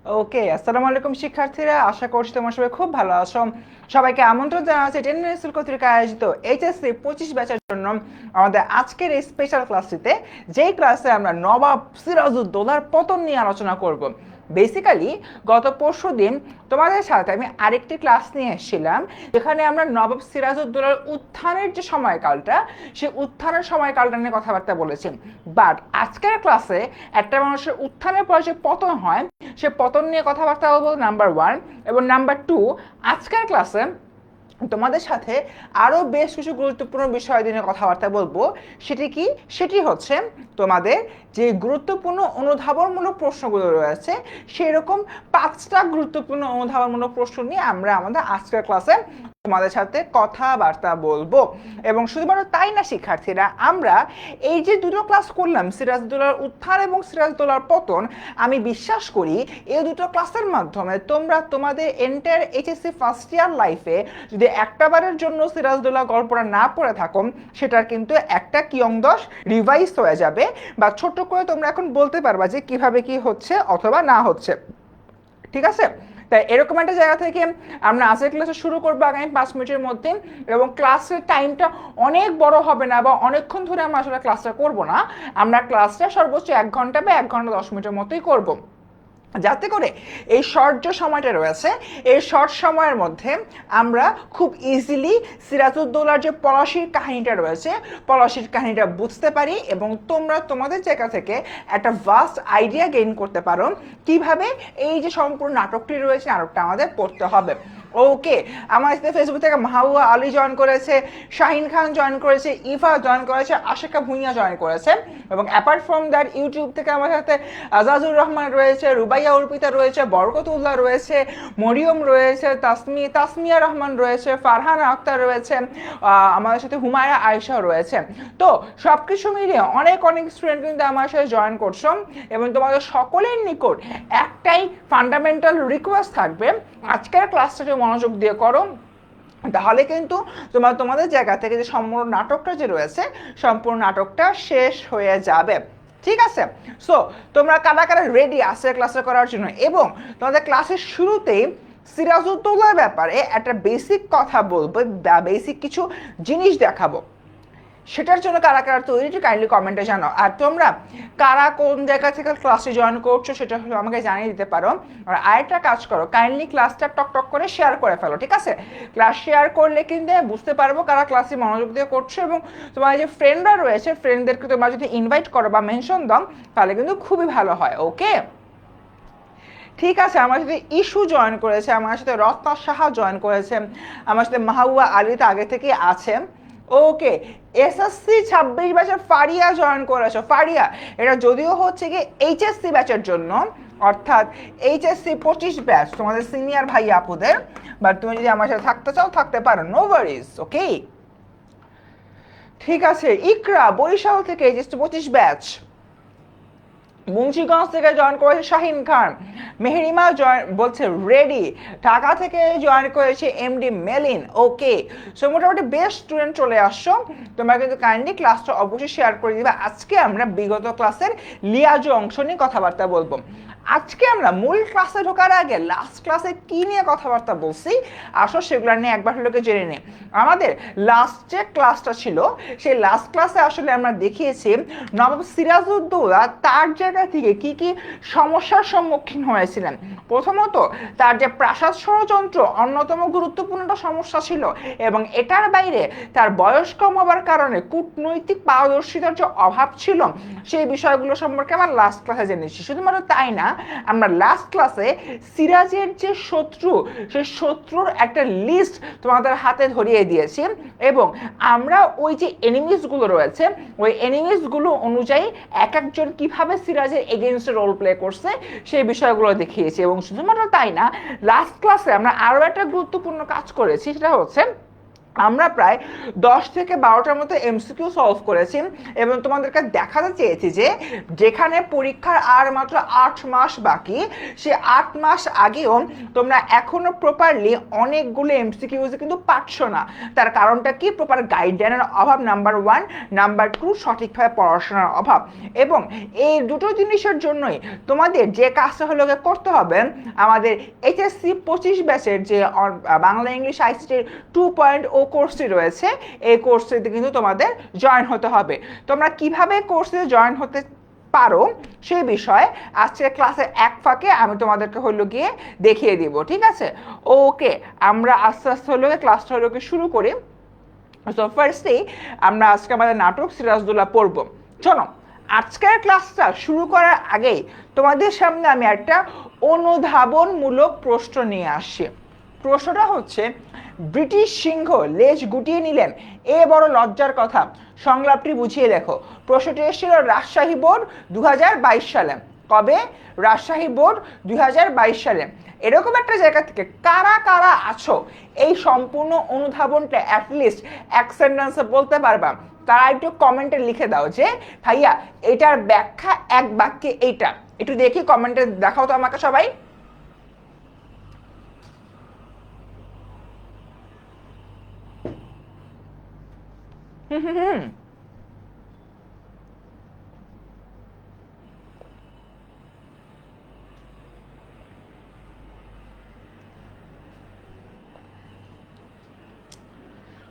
ওকে, আসসালামু আলাইকুম শিক্ষার্থীরা, আশা করছি তোমার সবাই খুব ভালো আছো। সবাইকে আমন্ত্রণ কর্তৃক কর্তৃক আয়োজিত এইচএসসি 25 ব্যাচের জন্য আমাদের আজকের এই স্পেশাল ক্লাসটিতে, যেই ক্লাসে আমরা নবাব সিরাজউদ্দৌলার পতন নিয়ে আলোচনা করব। বেসিক্যালি গত পরশু দিন তোমাদের সাথে আমি আরেকটি ক্লাস নিয়ে এসেছিলাম, যেখানে আমরা নবাব সিরাজউদ্দৌলার উত্থানের যে সময়কালটা, সেই উত্থানের সময়কালটা নিয়ে কথাবার্তা বলেছি। বাট আজকের ক্লাসে একটা মানুষের উত্থানের পর যে পতন হয়, সে পতন নিয়ে কথাবার্তা বলবো, নাম্বার 1। এবং নাম্বার 2, আজকের ক্লাসে তোমাদের সাথে আরও বেশ কিছু গুরুত্বপূর্ণ বিষয় নিয়ে কথাবার্তা বলবো। সেটি হচ্ছে তোমাদের যে গুরুত্বপূর্ণ অনুধাবনমূলক প্রশ্নগুলো রয়েছে, সেই রকম 5টা গুরুত্বপূর্ণ অনুধাবনমূলক প্রশ্ন নিয়ে আমরা আমাদের আজকের ক্লাসে তোমাদের সাথে কথাবার্তা বলবো। এবং শুধুমাত্র তাই না শিক্ষার্থীরা, আমরা এই যে দুটো ক্লাস করলাম, সিরাজউদ্দৌলার উত্থান এবং সিরাজউদ্দৌলার পতন, আমি বিশ্বাস করি এই দুটো ক্লাসের মাধ্যমে তোমরা তোমাদের এন্টায়ার এইচএসসি ফার্স্ট ইয়ার লাইফে যদি একটাবারের জন্য সিরাজউদ্দৌলা গল্পটা না পড়ে থাকো, সেটার কিন্তু একটা কিয়ংদশ রিভাইজ হয়ে যাবে, বা ছোট্ট করে তোমরা এখন বলতে পারবা যে কিভাবে কি হচ্ছে অথবা না হচ্ছে। ঠিক আছে? তাই এরকম একটা জায়গা থেকে আমরা আজকের ক্লাসে শুরু করবো আগামী 5 মিনিটের মধ্যে। এবং ক্লাসের টাইমটা অনেক বড় হবে না, বা অনেকক্ষণ ধরে আমরা আসলে ক্লাসটা করবো না। আমরা ক্লাসটা সর্বোচ্চ 1 ঘন্টা বা 1 ঘন্টা 10 মিনিটের মতোই করবো, যাতে করে এই শর্ট যে সময়টা রয়েছে, এই শর্ট সময়ের মধ্যে আমরা খুব ইজিলি সিরাজউদ্দৌলার যে পলাশির কাহিনীটা রয়েছে, পলাশির কাহিনীটা বুঝতে পারি, এবং তোমরা তোমাদের জায়গা থেকে একটা ভাস্ট আইডিয়া গেইন করতে পারো কিভাবে এই যে সম্পূর্ণ নাটকটি রয়েছে, নাটকটা আমাদের পড়তে হবে। ওকে, আমার সাথে ফেসবুক থেকে মাহবুবা আলী জয়েন করেছে, শাহিন খান জয়েন করেছে, ইফা জয়েন করেছে, আশিকা ভুঁইয়া জয়েন করেছে। এবং অ্যাপার্ট ফ্রম দ্যাট ইউটিউব থেকে আমার সাথে আজাজুর রহমান রয়েছে, রুবাইয়া অর্পিতা রয়েছে, বরকতুল্লাহ রয়েছে, মরিয়ম রয়েছে, তাসমিয়া রহমান রয়েছে, ফারহানা আক্তার রয়েছে, আমাদের সাথে হুমায়রা আয়েশা রয়েছে। তো সব কিছু মিলিয়ে অনেক অনেক স্টুডেন্ট কিন্তু আমার সাথে জয়েন করছো। এবং তোমাদের সকলের নিকট একটাই ফান্ডামেন্টাল রিকোয়েস্ট থাকবে, আজকের ক্লাসটাকে মনোযোগ দিয়ে করো, তাহলে কিন্তু তোমাদের জায়গা থেকে যে সম্পূর্ণ নাটকটা যে রয়েছে, সম্পূর্ণ নাটকটা শেষ হয়ে যাবে। ঠিক আছে? সো তোমরা কারা কারা রেডি আছে ক্লাসে করার জন্য? এবং তোমাদের ক্লাসের শুরুতেই সিরাজউদ্দৌলার ব্যাপারে একটা বেসিক কথা বলবো, বেসিক কিছু জিনিস দেখাবো। সেটার জন্য কারা কারা তৈরি, কাইন্ডলি কমেন্টে জানো। আর তোমরা কারা কোন জায়গা থেকে ক্লাসে জয়েন করছো, সেটা হলো আমাকে জানিয়ে দিতে পারো। আর আরেকটা কাজ করো, কাইন্ডলি ক্লাসটা টক টক করে শেয়ার করে ফেলো। ঠিক আছে? ক্লাস শেয়ার করলে কিন্তু বুঝতে পারবো কারা ক্লাসে মনোযোগ দিয়ে করছো। এবং তোমার যে ফ্রেন্ডরা রয়েছে, ফ্রেন্ডদেরকে তোমরা যদি ইনভাইট করো বা মেনশন দাও, তাহলে কিন্তু খুবই ভালো হয়। ওকে, ঠিক আছে। আমার সাথে ইস্যু জয়েন করেছে, আমার সাথে রত্না সাহা জয়েন করেছে, আমার সাথে মাহবুবা আলী তো আগে থেকেই আছে। ওকে, এসএসসি 26 ব্যাচের ফারিয়া জয়েন করেছো। ফারিয়া, এটা যদিও হচ্ছে কি এইচএসসি ব্যাচের জন্য, অর্থাৎ এইচএসসি 25 ব্যাচ তোমাদের সিনিয়র ভাই আপুদের, বাট তুমি যদি আমার সাথে থাকতে চাও থাকতে পারো, নো ওয়ারিজ। ওকে, ঠিক আছে। ইকরা বরিশাল থেকে এইচএসসি 25 ব্যাচ, মুন্সিগঞ্জ থেকে জয়েন করেছে শাহিন খান, মেহরিমা জয়েন বলছে রেডি, ঢাকা থেকে জয়েন করেছে এমডি মেলিন। ওকে, সো মোটামুটি বেস্ট স্টুডেন্ট চলে আসছো। তোমরা কিন্তু কাইন্ডলি ক্লাসটা অবশ্যই শেয়ার করে দিবে। আজকে আমরা বিগত ক্লাসের লিয়াজু অংশ নিয়ে কথাবার্তা বলবো। আজকে আমরা মূল ক্লাসে ঢোকার আগে লাস্ট ক্লাসে কি নিয়ে কথাবার্তা বলছি, আসো সেগুলো নিয়ে একবার হলোকে জেনে নিই। আমাদের লাস্ট যে ক্লাসটা ছিল, সেই লাস্ট ক্লাসে আসলে আমরা দেখিয়েছি নবাব সিরাজউদ্দৌলা তার জায়গা থেকে কি কি সমস্যার সম্মুখীন হয়েছিলেন। প্রথমত, তার যে প্রাসাদ ষড়যন্ত্র অন্যতম গুরুত্বপূর্ণ একটা সমস্যা ছিল, এবং এটার বাইরে তার বয়স কম হবার কারণে কূটনৈতিক পারদর্শিতার যে অভাব ছিল, সেই বিষয়গুলো সম্পর্কে আমরা লাস্ট ক্লাসে জেনেছি। শুধুমাত্র তাই না, আমরা লাস্ট ক্লাসে সিরাজের যে শত্রু, সেই শত্রুর একটা লিস্ট তোমাদের হাতে ধরিয়ে দিয়েছি, এবং আমরা ওই যে এনিমিসগুলো রয়েছে, ওই এনিমিসগুলো অনুযায়ী এক একজন কিভাবে সিরাজের এগেইনস্টে রোল প্লে করছে, সেই বিষয়গুলো দেখিয়েছি। এবং শুধুমাত্র তাই না, লাস্ট ক্লাসে আমরা আরও একটা গুরুত্বপূর্ণ কাজ করেছি, সেটা হচ্ছে আমরা প্রায় 10 থেকে 12টার মতো এমসিকিউ সলভ করেছি এবং তোমাদেরকে দেখাতে চেয়েছি যে যেখানে পরীক্ষার আর মাত্র 8 মাস বাকি, সে 8 মাস আগেও তোমরা এখনো প্রপারলি অনেকগুলো এমসিকিউজ কিন্তু পাচ্ছ না। তার কারণটা কি? প্রপার গাইডলাইনের অভাব নাম্বার 1, নাম্বার 2 সঠিকভাবে পড়াশোনার অভাব। এবং এই দুটো জিনিসের জন্যই তোমাদের যে কাজটা হলো করতে হবে, আমাদের এইচএসসি 25 ব্যাচের যে বাংলা ইংলিশ আইসিটির 2.0 কোর্সটি রয়েছে, এই কোর্সটিতে কিন্তু তোমাদের জয়েন হতে হবে। তোমরা কিভাবে কোর্সে জয়েন হতে পারো সেই বিষয়ে আজকে ক্লাসের এক ফাঁকে আমি তোমাদেরকে হলো গিয়ে দেখিয়ে দিব, ঠিক আছে? ওকে, আমরা আস্তে আস্তে হলো ক্লাসটা হলো শুরু করি। সো ফার্স্টেই আমরা আজকে আমাদের নাটক সিরাজউদ্দৌলা পড়ব। শোনো, আজকের ক্লাসটা শুরু করার আগেই তোমাদের সামনে আমি একটা অনুধাবনমূলক প্রশ্ন নিয়ে আসছি। প্রশ্নটা হচ্ছে, ব্রিটিশ সিংহ লেজ গুটিয়ে নিলেন, এ বড় লজ্জার কথা। সংলাপটি বুঝিয়ে দেখো। প্রশ্নটি এসেছিল রাজশাহী বোর্ড 2022 সালে। কবে? রাজশাহী বোর্ড 2022 সালে। এরকম একটা জায়গা থেকে কারা কারা আছো এই সম্পূর্ণ অনুধাবনটা অ্যাটলিস্ট এক সেন্টেন্সে বলতে পারবা, তারা একটু কমেন্টে লিখে দাও যে ভাইয়া এটার ব্যাখ্যা এক বাক্যে এইটা। একটু দেখি কমেন্টে দেখাও তো আমাকে সবাই।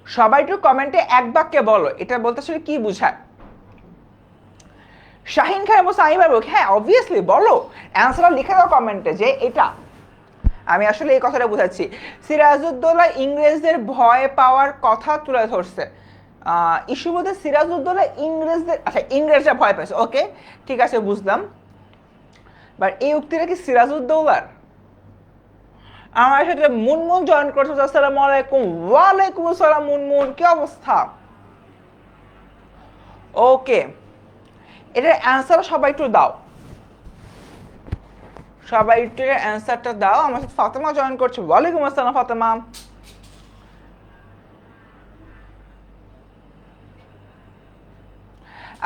সবাই একটু কমেন্টে এক বাক্যে বলো এটা বলতে আসলে কি বুঝায়। শাহিন খান এবং সাইমা বলুক, হ্যাঁ অবভিয়াসলি বলো, অ্যান্সারটা লিখে দাও কমেন্টে যে এটা। আমি আসলে এই কথাটা বুঝাচ্ছি। সিরাজউদ্দৌলা ইংরেজদের ভয় পাওয়ার কথা তুলে ধরছে। ইস্যু বলতে সিরাজউদ্দৌলা ইংরেজদের, আচ্ছা ইংরেজরা ভয় পাইছে, ওকে ঠিক আছে বুঝলাম। বাট এই উক্তিটা কি সিরাজউদ্দৌলার? আমার সাথে মুনমুন জয়েন করছে, আসসালামু আলাইকুম। ওয়ালাইকুম আসসালাম মুনমুন, কি অবস্থা? ওকে, এটার অ্যান্সার সবাই একটু দাও, সবাই একটু অ্যান্সারটা দাও। আমার সাথে ফাতেমা জয়েন করছে, ওয়ালাইকুম আসসালাম ফাতেমা।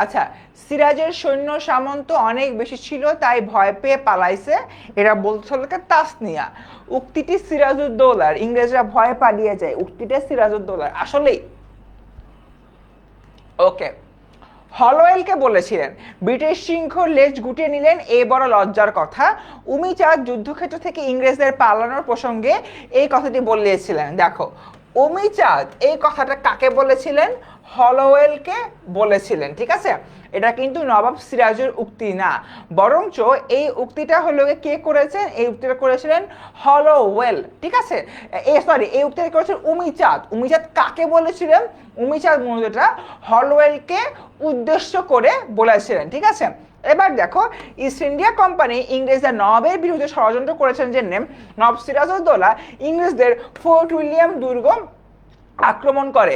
আচ্ছা, সিরাজের সৈন্য সামন্ত অনেক বেশি ছিল তাই ভয় পেয়ে পালাইছে, এরা বলছিল তাসনিয়া। উক্তিটি সিরাজউদ্দৌলার, ইংরেজরা ভয় পালিয়ে যায়, উক্তিটা সিরাজউদ্দৌলার আসলেই। ওকে, হলওয়েলকে বলেছিলেন ব্রিটিশ সিংহ লেজ গুটিয়ে নিলেন, এ বড় লজ্জার কথা। উমিচাঁদ যুদ্ধক্ষেত্র থেকে ইংরেজদের পালানোর প্রসঙ্গে এই কথাটি বলেছিলেন। দেখো, উমিচাঁদ এই কথাটা কাকে বলেছিলেন? হলওয়েলকে বলেছিলেন, ঠিক আছে? এটা কিন্তু নবাব সিরাজের উক্তি না, বরঞ্চ এই উক্তিটা হলো কে করেছেন? এই উক্তিটা করেছিলেন হলওয়েল, ঠিক আছে? এই উক্তিটা করেছেন উমিচাঁদ। উমিচাঁদ কাকে বলেছিলেন? উমিচাঁদ মূলত হলওয়েলকে উদ্দেশ্য করে বলেছিলেন, ঠিক আছে? এবার দেখো, ইস্ট ইন্ডিয়া কোম্পানি ইংরেজদের নবাবের বিরুদ্ধে ষড়যন্ত্র করেছেন জেনে নবাব সিরাজউদ্দৌলা ইংরেজদের ফোর্ট উইলিয়াম দুর্গ আক্রমণ করে।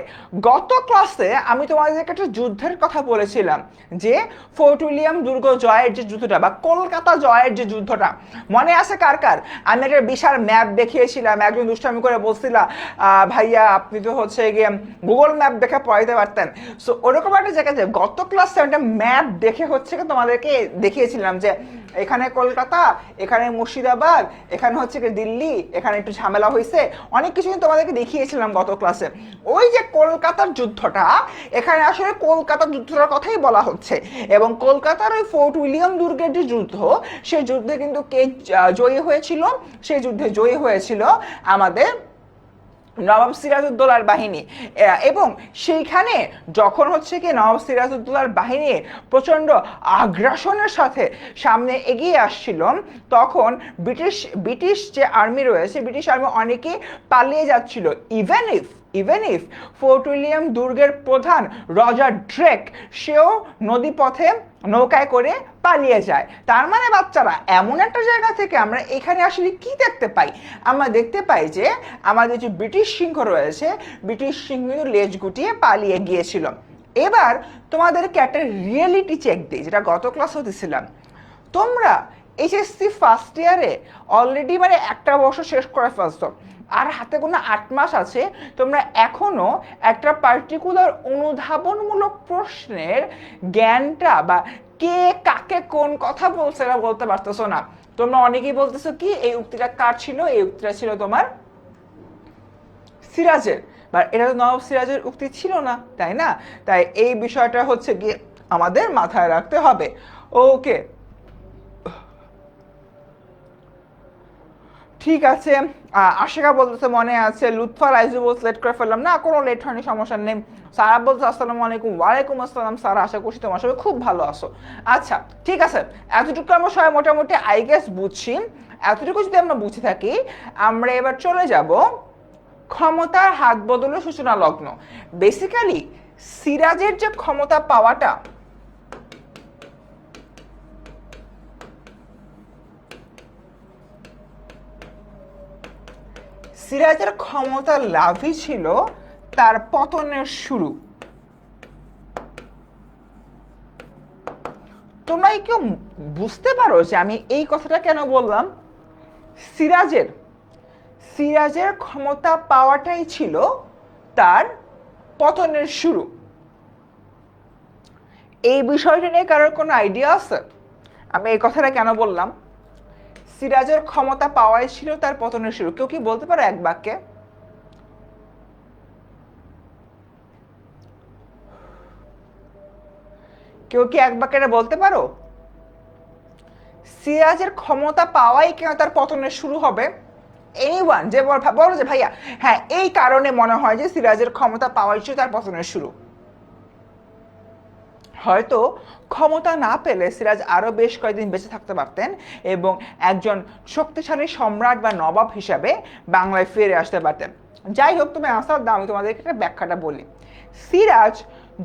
গত ক্লাসে আমি তোমাদেরকে একটা যুদ্ধের কথা বলেছিলাম, যে ফোর্ট উইলিয়াম দুর্গ জয়ের যে যুদ্ধটা বা কলকাতা জয়ের যে যুদ্ধটা, মনে আছে কার কার? আমি একটা বিশাল ম্যাপ দেখিয়েছিলাম, একজন দুষ্টামি করে বলছিলাম ভাইয়া আপনি তো হচ্ছে গিয়ে গুগল ম্যাপ দেখে পড়াইতে পারতেন। সো ওরকম একটা জায়গাতে গত ক্লাসে একটা ম্যাপ দেখে হচ্ছে তোমাদেরকে দেখিয়েছিলাম যে এখানে কলকাতা, এখানে মুর্শিদাবাদ, এখানে হচ্ছে দিল্লি, এখানে একটু ঝামেলা হয়েছে, অনেক কিছু তোমাদেরকে দেখিয়েছিলাম গত ক্লাসে। ওই যে কলকাতার যুদ্ধটা, এখানে আসলে কলকাতার যুদ্ধটার কথাই বলা হচ্ছে। এবং কলকাতার ওই ফোর্ট উইলিয়াম দুর্গের যে যুদ্ধ, সেই যুদ্ধে কিন্তু কে জয়ী হয়েছিল? সেই যুদ্ধে জয়ী হয়েছিল আমাদের নবাব সিরাজউদ্দৌলার বাহিনী। এবং সেইখানে যখন হচ্ছে কি নবাব সিরাজউদ্দৌলার বাহিনী প্রচণ্ড আগ্রাসনের সাথে সামনে এগিয়ে আসছিল, তখন ব্রিটিশ যে আর্মি রয়েছে, ব্রিটিশ আর্মি অনেকেই পালিয়ে যাচ্ছিল। ইভেন ইফ ফোর্ট উইলিয়াম দুর্গের প্রধান রজার ড্রেক, সেও নদীপথে নৌকায় করে পালিয়ে যায়। তার মানে বাচ্চারা, এমন একটা জায়গা থেকে আমরা এখানে আসলে কি দেখতে পাই? আমরা দেখতে পাই যে আমাদের যে ব্রিটিশ সিংহ রয়েছে, ব্রিটিশ সিংহ লেজ গুটিয়ে পালিয়ে গিয়েছিল। এবার তোমাদেরকে একটা রিয়েলিটি চেক দিই, যেটা গত ক্লাস হতেছিলাম। তোমরা এইচএসসি ফার্স্ট ইয়ারে অলরেডি একটা বর্ষ শেষ করে ফেলছো। আর হাতে কোনো 8 মাস আছে, তোমরা এখনো একটা পার্টিকুলার অনুধাবনমূলক প্রশ্নের জ্ঞানটা বা কে কাকে কোন কথা বলছে এরা বলতে পারতেছো না। তোমরা অনেকেই বলতেছো কি এই উক্তিটা কার ছিল, এই উক্তিটা ছিল তোমার সিরাজের, বা এটা তো নবাব সিরাজের উক্তি ছিল না, তাই না? তাই এই বিষয়টা হচ্ছে কি আমাদের মাথায় রাখতে হবে। ওকে, ঠিক আছে। আশিকা বলতেছে মনে আছে, লুৎফা রাইজু বলছে লেট করে ফেললাম, না কোনো লেট হয়নি, সমস্যা নেই। সারা বলছে আসসালামু আলাইকুম, ওয়ালাইকুম আসসালাম সারা, আশা করছি তোমার সবাই খুব ভালো আছো। আচ্ছা ঠিক আছে, এতটুকু আমরা সবাই মোটামুটি আই গেস বুঝছি। এতটুকু যদি আমরা বুঝে থাকি, আমরা এবার চলে যাব ক্ষমতার হাত বদলের সূচনা লগ্ন। বেসিক্যালি সিরাজের যে ক্ষমতা পাওয়াটা, সিরাজের ক্ষমতা লাভই ছিল তার পতনের শুরু। তোমরা কেউ বুঝতে পারো যে আমি এই কথাটা কেন বললাম? সিরাজের ক্ষমতা পাওয়াটাই ছিল তার পতনের শুরু। এই বিষয়টা নিয়ে কারোর কোনো আইডিয়া আছে আমি এই কথাটা কেন বললাম? সিরাজের ক্ষমতা পাওয়াই ছিল তার পতনের শুরু, কেউ কি বলতে পারো এক বাক্যে? কেউ কি এক বাক্যে বলতে পারো সিরাজের ক্ষমতা পাওয়াই কেন তার পতনের শুরু হবে? এনিওয়ান যে বলো যে ভাইয়া হ্যাঁ এই কারণে মনে হয় যে সিরাজের ক্ষমতা পাওয়াই ছিল তার পতনের শুরু। হয়তো ক্ষমতা না পেলে সিরাজ আরো বেশ কয়েকদিন বেঁচে থাকতে পারতেন এবং একজন শক্তিশালী সম্রাট বা নবাব হিসাবে বাংলায় ফিরে আসতে পারতেন। যাই হোক, তুমি আনসার দাও, আমি তোমাদেরকে একটা ব্যাখ্যাটা বলি। সিরাজ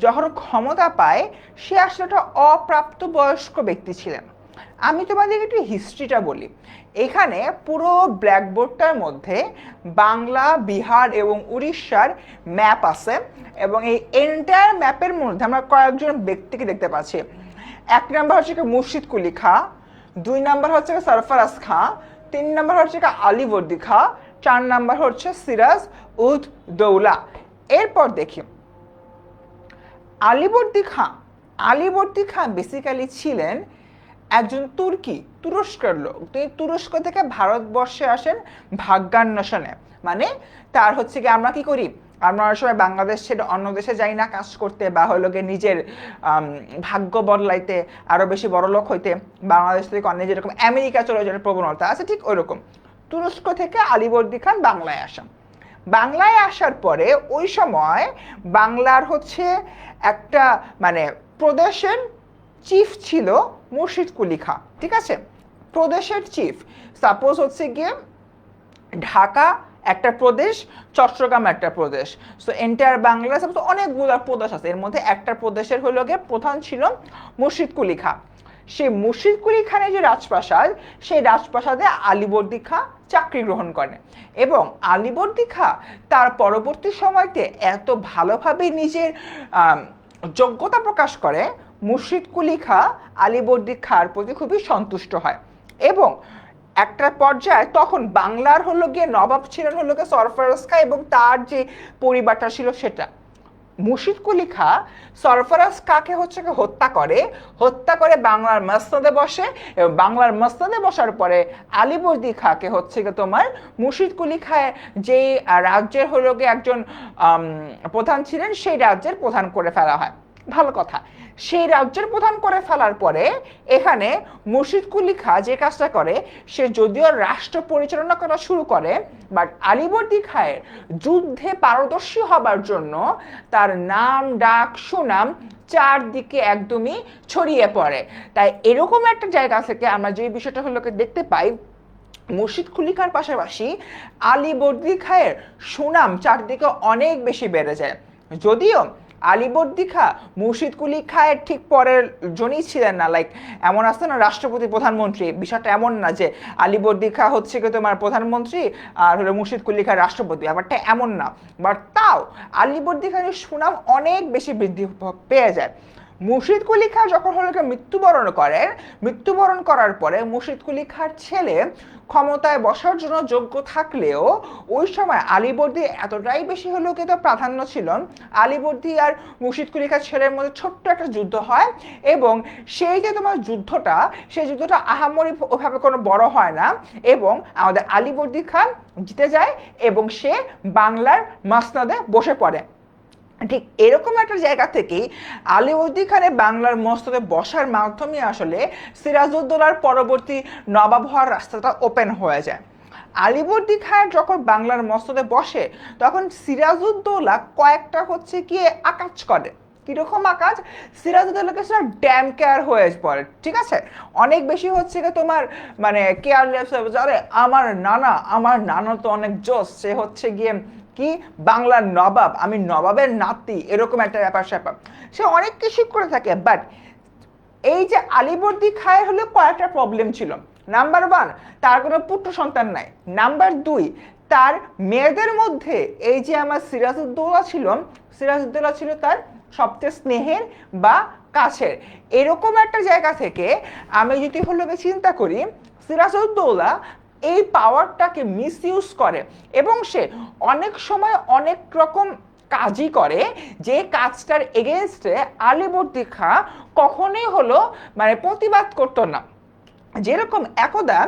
যখন ক্ষমতা পায় সে আসলে একটা অপ্রাপ্তবয়স্ক ব্যক্তি ছিলেন। আমি তোমাদেরকে একটু হিস্ট্রিটা বলি। এখানে পুরো ব্ল্যাকবোর্ডটার মধ্যে বাংলা, বিহার এবং উড়িষ্যার ম্যাপ আছে এবং এই এন্টায়ার ম্যাপের মধ্যে আমরা কয়েকজন ব্যক্তিকে দেখতে পাচ্ছি। 1 নাম্বার হচ্ছে মুর্শিদ কুলি খাঁ, 2 নাম্বার হচ্ছে সরফরাজ খাঁ, 3 নাম্বার হচ্ছে আলীবর্দী খাঁ, 4 নাম্বার হচ্ছে সিরাজ উদ দৌলা। এরপর দেখি আলীবর্দী খাঁ বেসিক্যালি ছিলেন একজন তুরস্কের লোক। তিনি তুরস্ক থেকে ভারতবর্ষে আসেন ভাগ্যান্বেষণে। মানে তার হচ্ছে কি আমরা কি করি, আমরা সবাই বাংলাদেশ ছেড়ে অন্য দেশে যাই না কাজ করতে বা হলো গিয়ে নিজের ভাগ্য বদলাইতে, আরো বেশি বড় লোক হইতে, বাংলাদেশ থেকে অন্য যেরকম আমেরিকা চলে যাওয়ার প্রবণতা আছে ঠিক ওই রকম তুরস্ক থেকে আলীবর্দী খান বাংলায় আসার পরে ওই সময় বাংলার হচ্ছে একটা মানে প্রদেশের চিফ ছিল মুর্শিদ কুলি খাঁ। ঠিক আছে, প্রদেশের চিফ। সাপোজ হচ্ছে গিয়ে ঢাকা একটা প্রদেশ, চট্টগ্রাম একটা প্রদেশ, সো এন্টায়ার বাংলা সাপোজ অনেকগুলো প্রদেশ আছে, এর মধ্যে একটা প্রদেশের হলো গিয়ে প্রধান ছিল মুর্শিদ কুলি খাঁ। সেই মুর্শিদ কুলি খানের যে রাজপ্রাসাদ, সেই রাজপ্রাসাদে আলীবর্দী খাঁ চাকরি গ্রহণ করেন এবং আলীবর্দী খাঁ তার পরবর্তী সময়তে এত ভালোভাবে নিজের যোগ্যতা প্রকাশ করে, মুর্শিদ কুলি খাঁ আলীবর্দী খাঁর প্রতি খুবই সন্তুষ্ট হয় এবং একটা পর্যায়ে তখন বাংলার হলো গিয়ে নবাব ছিলেন হলো গিয়ে সরফরাজ খাঁ এবং তার যে পরিবারটা ছিল সেটা। মুর্শিদ কুলি খাঁ সরফরাজ খাঁকে হচ্ছে হত্যা করে বাংলার মসনদে বসে এবং বাংলার মসনদে বসার পরে আলীবর্দী খাঁকে হচ্ছে গিয়ে তোমার মুর্শিদ কুলি খাঁ যেই রাজ্যের হলো গিয়ে একজন প্রধান ছিলেন সেই রাজ্যের প্রধান করে ফেলা হয়। ভালো কথা, সেই রাজ্যের প্রধান করে ফেলার পরে এখানে মুর্শিদ কুলি খাঁ যে কাজটা করে, সে যদিও রাষ্ট্র পরিচালনা করা শুরু করে, বাট আলীবর্দী খাঁয়ের যুদ্ধে পারদর্শী হবার জন্য তার নাম ডাক সুনাম চারদিকে একদমই ছড়িয়ে পড়ে। তাই এরকম একটা জায়গা থেকে আমরা যে বিষয়টা হলো দেখতে পাই, মুর্শিদ কুলি খাঁর পাশাপাশি আলীবর্দী খাঁয়ের সুনাম চারদিকে অনেক বেশি বেড়ে যায়। যদিও আলীবর্দী খাঁ মুর্শিদ কুলি খাঁয়ের ঠিক পরের জনই ছিলেন না, লাইক এমন আছে না রাষ্ট্রপতি প্রধানমন্ত্রী, বিষয়টা এমন না যে আলীবর্দী খাঁ হচ্ছে কি তোমার প্রধানমন্ত্রী আর হলো মুর্শিদ কুলি খাঁ রাষ্ট্রপতি, ব্যাপারটা এমন না। বাট তাও আলীবর্দী খাঁয়ের সুনাম অনেক বেশি বৃদ্ধি পেয়ে যায়। মুর্শিদ কুলি খাঁ যখন হলো মৃত্যুবরণ করার পরে মুর্শিদ কুলি খাঁর ছেলে ক্ষমতায় বসার জন্য যোগ্য থাকলেও ওই সময় আলীবর্দী এতটাই বেশি হলো কিন্তু প্রাধান্য ছিল। আলীবর্দী আর মুর্শিদ কুলি খাঁর ছেলের মধ্যে ছোট্ট একটা যুদ্ধ হয় এবং সেই যে তোমার যুদ্ধটা, সেই যুদ্ধটা আহামরি ওভাবে কোনো বড় হয় না এবং আমাদের আলীবর্দী খান জিতে যায় এবং সে বাংলার মাসনদে বসে পড়ে। ঠিক এরকম একটা জায়গা থেকেই আলীবর্দী খানের বাংলার মসনদে বসার মাধ্যমে আসলে সিরাজউদ্দৌলার পরবর্তী নবাব হওয়ার রাস্তাটা ওপেন হয়ে যায়। আলীবর্দী খান যখন বাংলার মসনদে বসে তখন সিরাজউদ্দৌলা কয়েকটা হচ্ছে গিয়ে আকাজ করে। কিরকম আকাজ? সিরাজউদ্দৌলাকে সেটা ড্যাম কেয়ার হয়ে পড়ে, ঠিক আছে, অনেক বেশি হচ্ছে গিয়ে তোমার মানে কেয়ারলেস হয়ে যাবে। আরে আমার নানা তো অনেক জোস, সে হচ্ছে গিয়ে কি বাংলার নবাব, আমি নবাবের নাতি, এরকম একটা ব্যাপার স্যাপার সে অনেক কিছু করে থাকে। বাট এই যে আলীবর্দী খায়ের হলে কয়েকটা প্রবলেম ছিল। নাম্বার 1, তার কোনো পুত্র সন্তান নাই। নাম্বার 2, তার মেয়েদের মধ্যে এই যে আমার সিরাজউদ্দৌলা ছিল তার সবচেয়ে স্নেহের বা কাছের। এরকম একটা জায়গা থেকে আমি যদি হলো চিন্তা করি, সিরাজউদ্দৌলা এই পাওয়ারটাকে মিসইউজ করে এবং সে অনেক সময় অনেক রকম কাজই করে যে কাজটার এগেনস্টে আলীবর্দী খাঁ কখনোই হলো মানে প্রতিবাদ করতো না। যেরকম একদা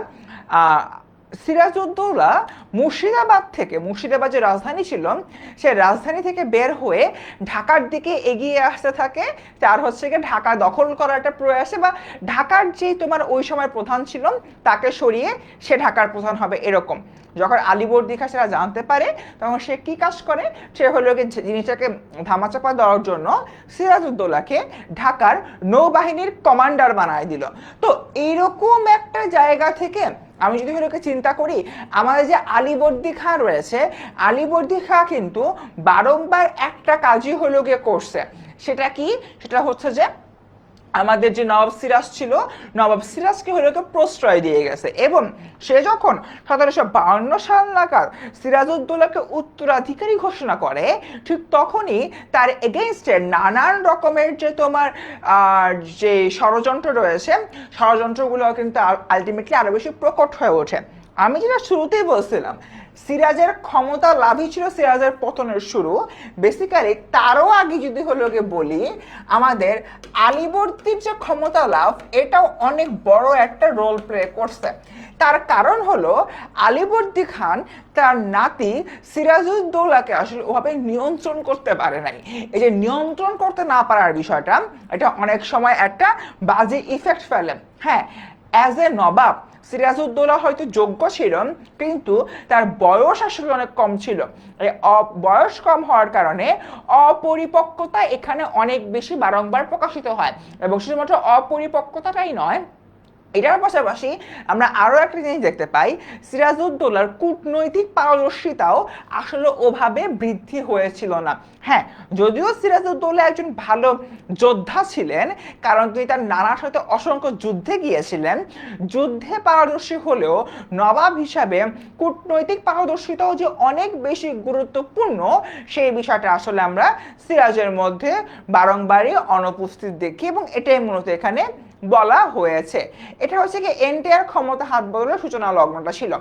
সিরাজউদ্দৌলা মুর্শিদাবাদ যে রাজধানী ছিল সে রাজধানী থেকে বের হয়ে ঢাকার দিকে এগিয়ে আসতে থাকে। তার হচ্ছে গিয়ে ঢাকা দখল করার একটা প্রয়াসে, বা ঢাকার যে তোমার ওই সময় প্রধান ছিল তাকে সরিয়ে সে ঢাকার প্রধান হবে এরকম। যখন আলীবর্দী খাঁ সেটা জানতে পারে তখন সে কি কাজ করে, সে হলো জিনিসটাকে ধামাচাপা দেওয়ার জন্য সিরাজউদ্দৌলাকে ঢাকার নৌবাহিনীর কমান্ডার বানায় দিল। তো এইরকম একটা জায়গা থেকে আমি যদি হলো চিন্তা করি, আমাদের যে আলীবর্দী খাঁ রয়েছে, আলীবর্দী খাঁ কিন্তু বারংবার একটা কাজই হলো গিয়ে করছে। সেটা কি? সেটা হচ্ছে যে আমাদের যে নবাব সিরাজ ছিল, নবাব সিরাজকে হলো প্রশ্রয় দিয়ে গেছে এবং সে যখন 1752 সাল নাগাদ সিরাজউদ্দৌলাকে উত্তরাধিকারী ঘোষণা করে, ঠিক তখনই তার এগেইনস্টে নানান রকমের যে তোমার যে ষড়যন্ত্র রয়েছে, ষড়যন্ত্রগুলো কিন্তু আলটিমেটলি আরো বেশি প্রকট হয়ে ওঠে। আমি যেটা শুরুতেই বলছিলাম, সিরাজের ক্ষমতা লাভই ছিল সিরাজের পতনের শুরু। বেসিক্যালি তারও আগে যদি হলো গিয়ে বলি, আমাদের আলীবর্দীর যে ক্ষমতা লাভ এটাও অনেক বড় একটা রোল প্লে করছে। তার কারণ হলো আলীবর্দী খান তার নাতি সিরাজউদ্দৌলাকে আসলে ওভাবে নিয়ন্ত্রণ করতে পারে নাই। এই যে নিয়ন্ত্রণ করতে না পারার বিষয়টা, এটা অনেক সময় একটা বাজে ইফেক্ট ফেলে। হ্যাঁ, অ্যাজ এ নবাব সিরাজউদ্দৌলা হয়তো যোগ্য ছিল, কিন্তু তার বয়স আসলে অনেক কম ছিল। এই বয়স কম হওয়ার কারণে অপরিপক্কতা এখানে অনেক বেশি বারংবার প্রকাশিত হয়। এবং শুধুমাত্র অপরিপক্কতাটাই নয়, এটার পাশাপাশি আমরা আরো একটা জিনিস দেখতে পাই, সিরাজউদ্দৌলার কূটনৈতিক পারদর্শিতাও আসলে ওভাবে বৃদ্ধি হয়েছিল না। হ্যাঁ, যদিও সিরাজউদ্দৌলা একজন ভালো যোদ্ধা ছিলেন, কারণ তিনি তার নানার সাথে অসংখ্য যুদ্ধে গিয়েছিলেন, যুদ্ধে পারদর্শী হলেও নবাব হিসাবে কূটনৈতিক পারদর্শিতাও যে অনেক বেশি গুরুত্বপূর্ণ সেই বিষয়টা আসলে আমরা সিরাজের মধ্যে বারংবারই অনুপস্থিত দেখি এবং এটাই মূলত এখানে বলা হয়েছে। এটা হচ্ছে কি এনটিআর ক্ষমতা হাত বদলের সূচনা লগ্নটা ছিল।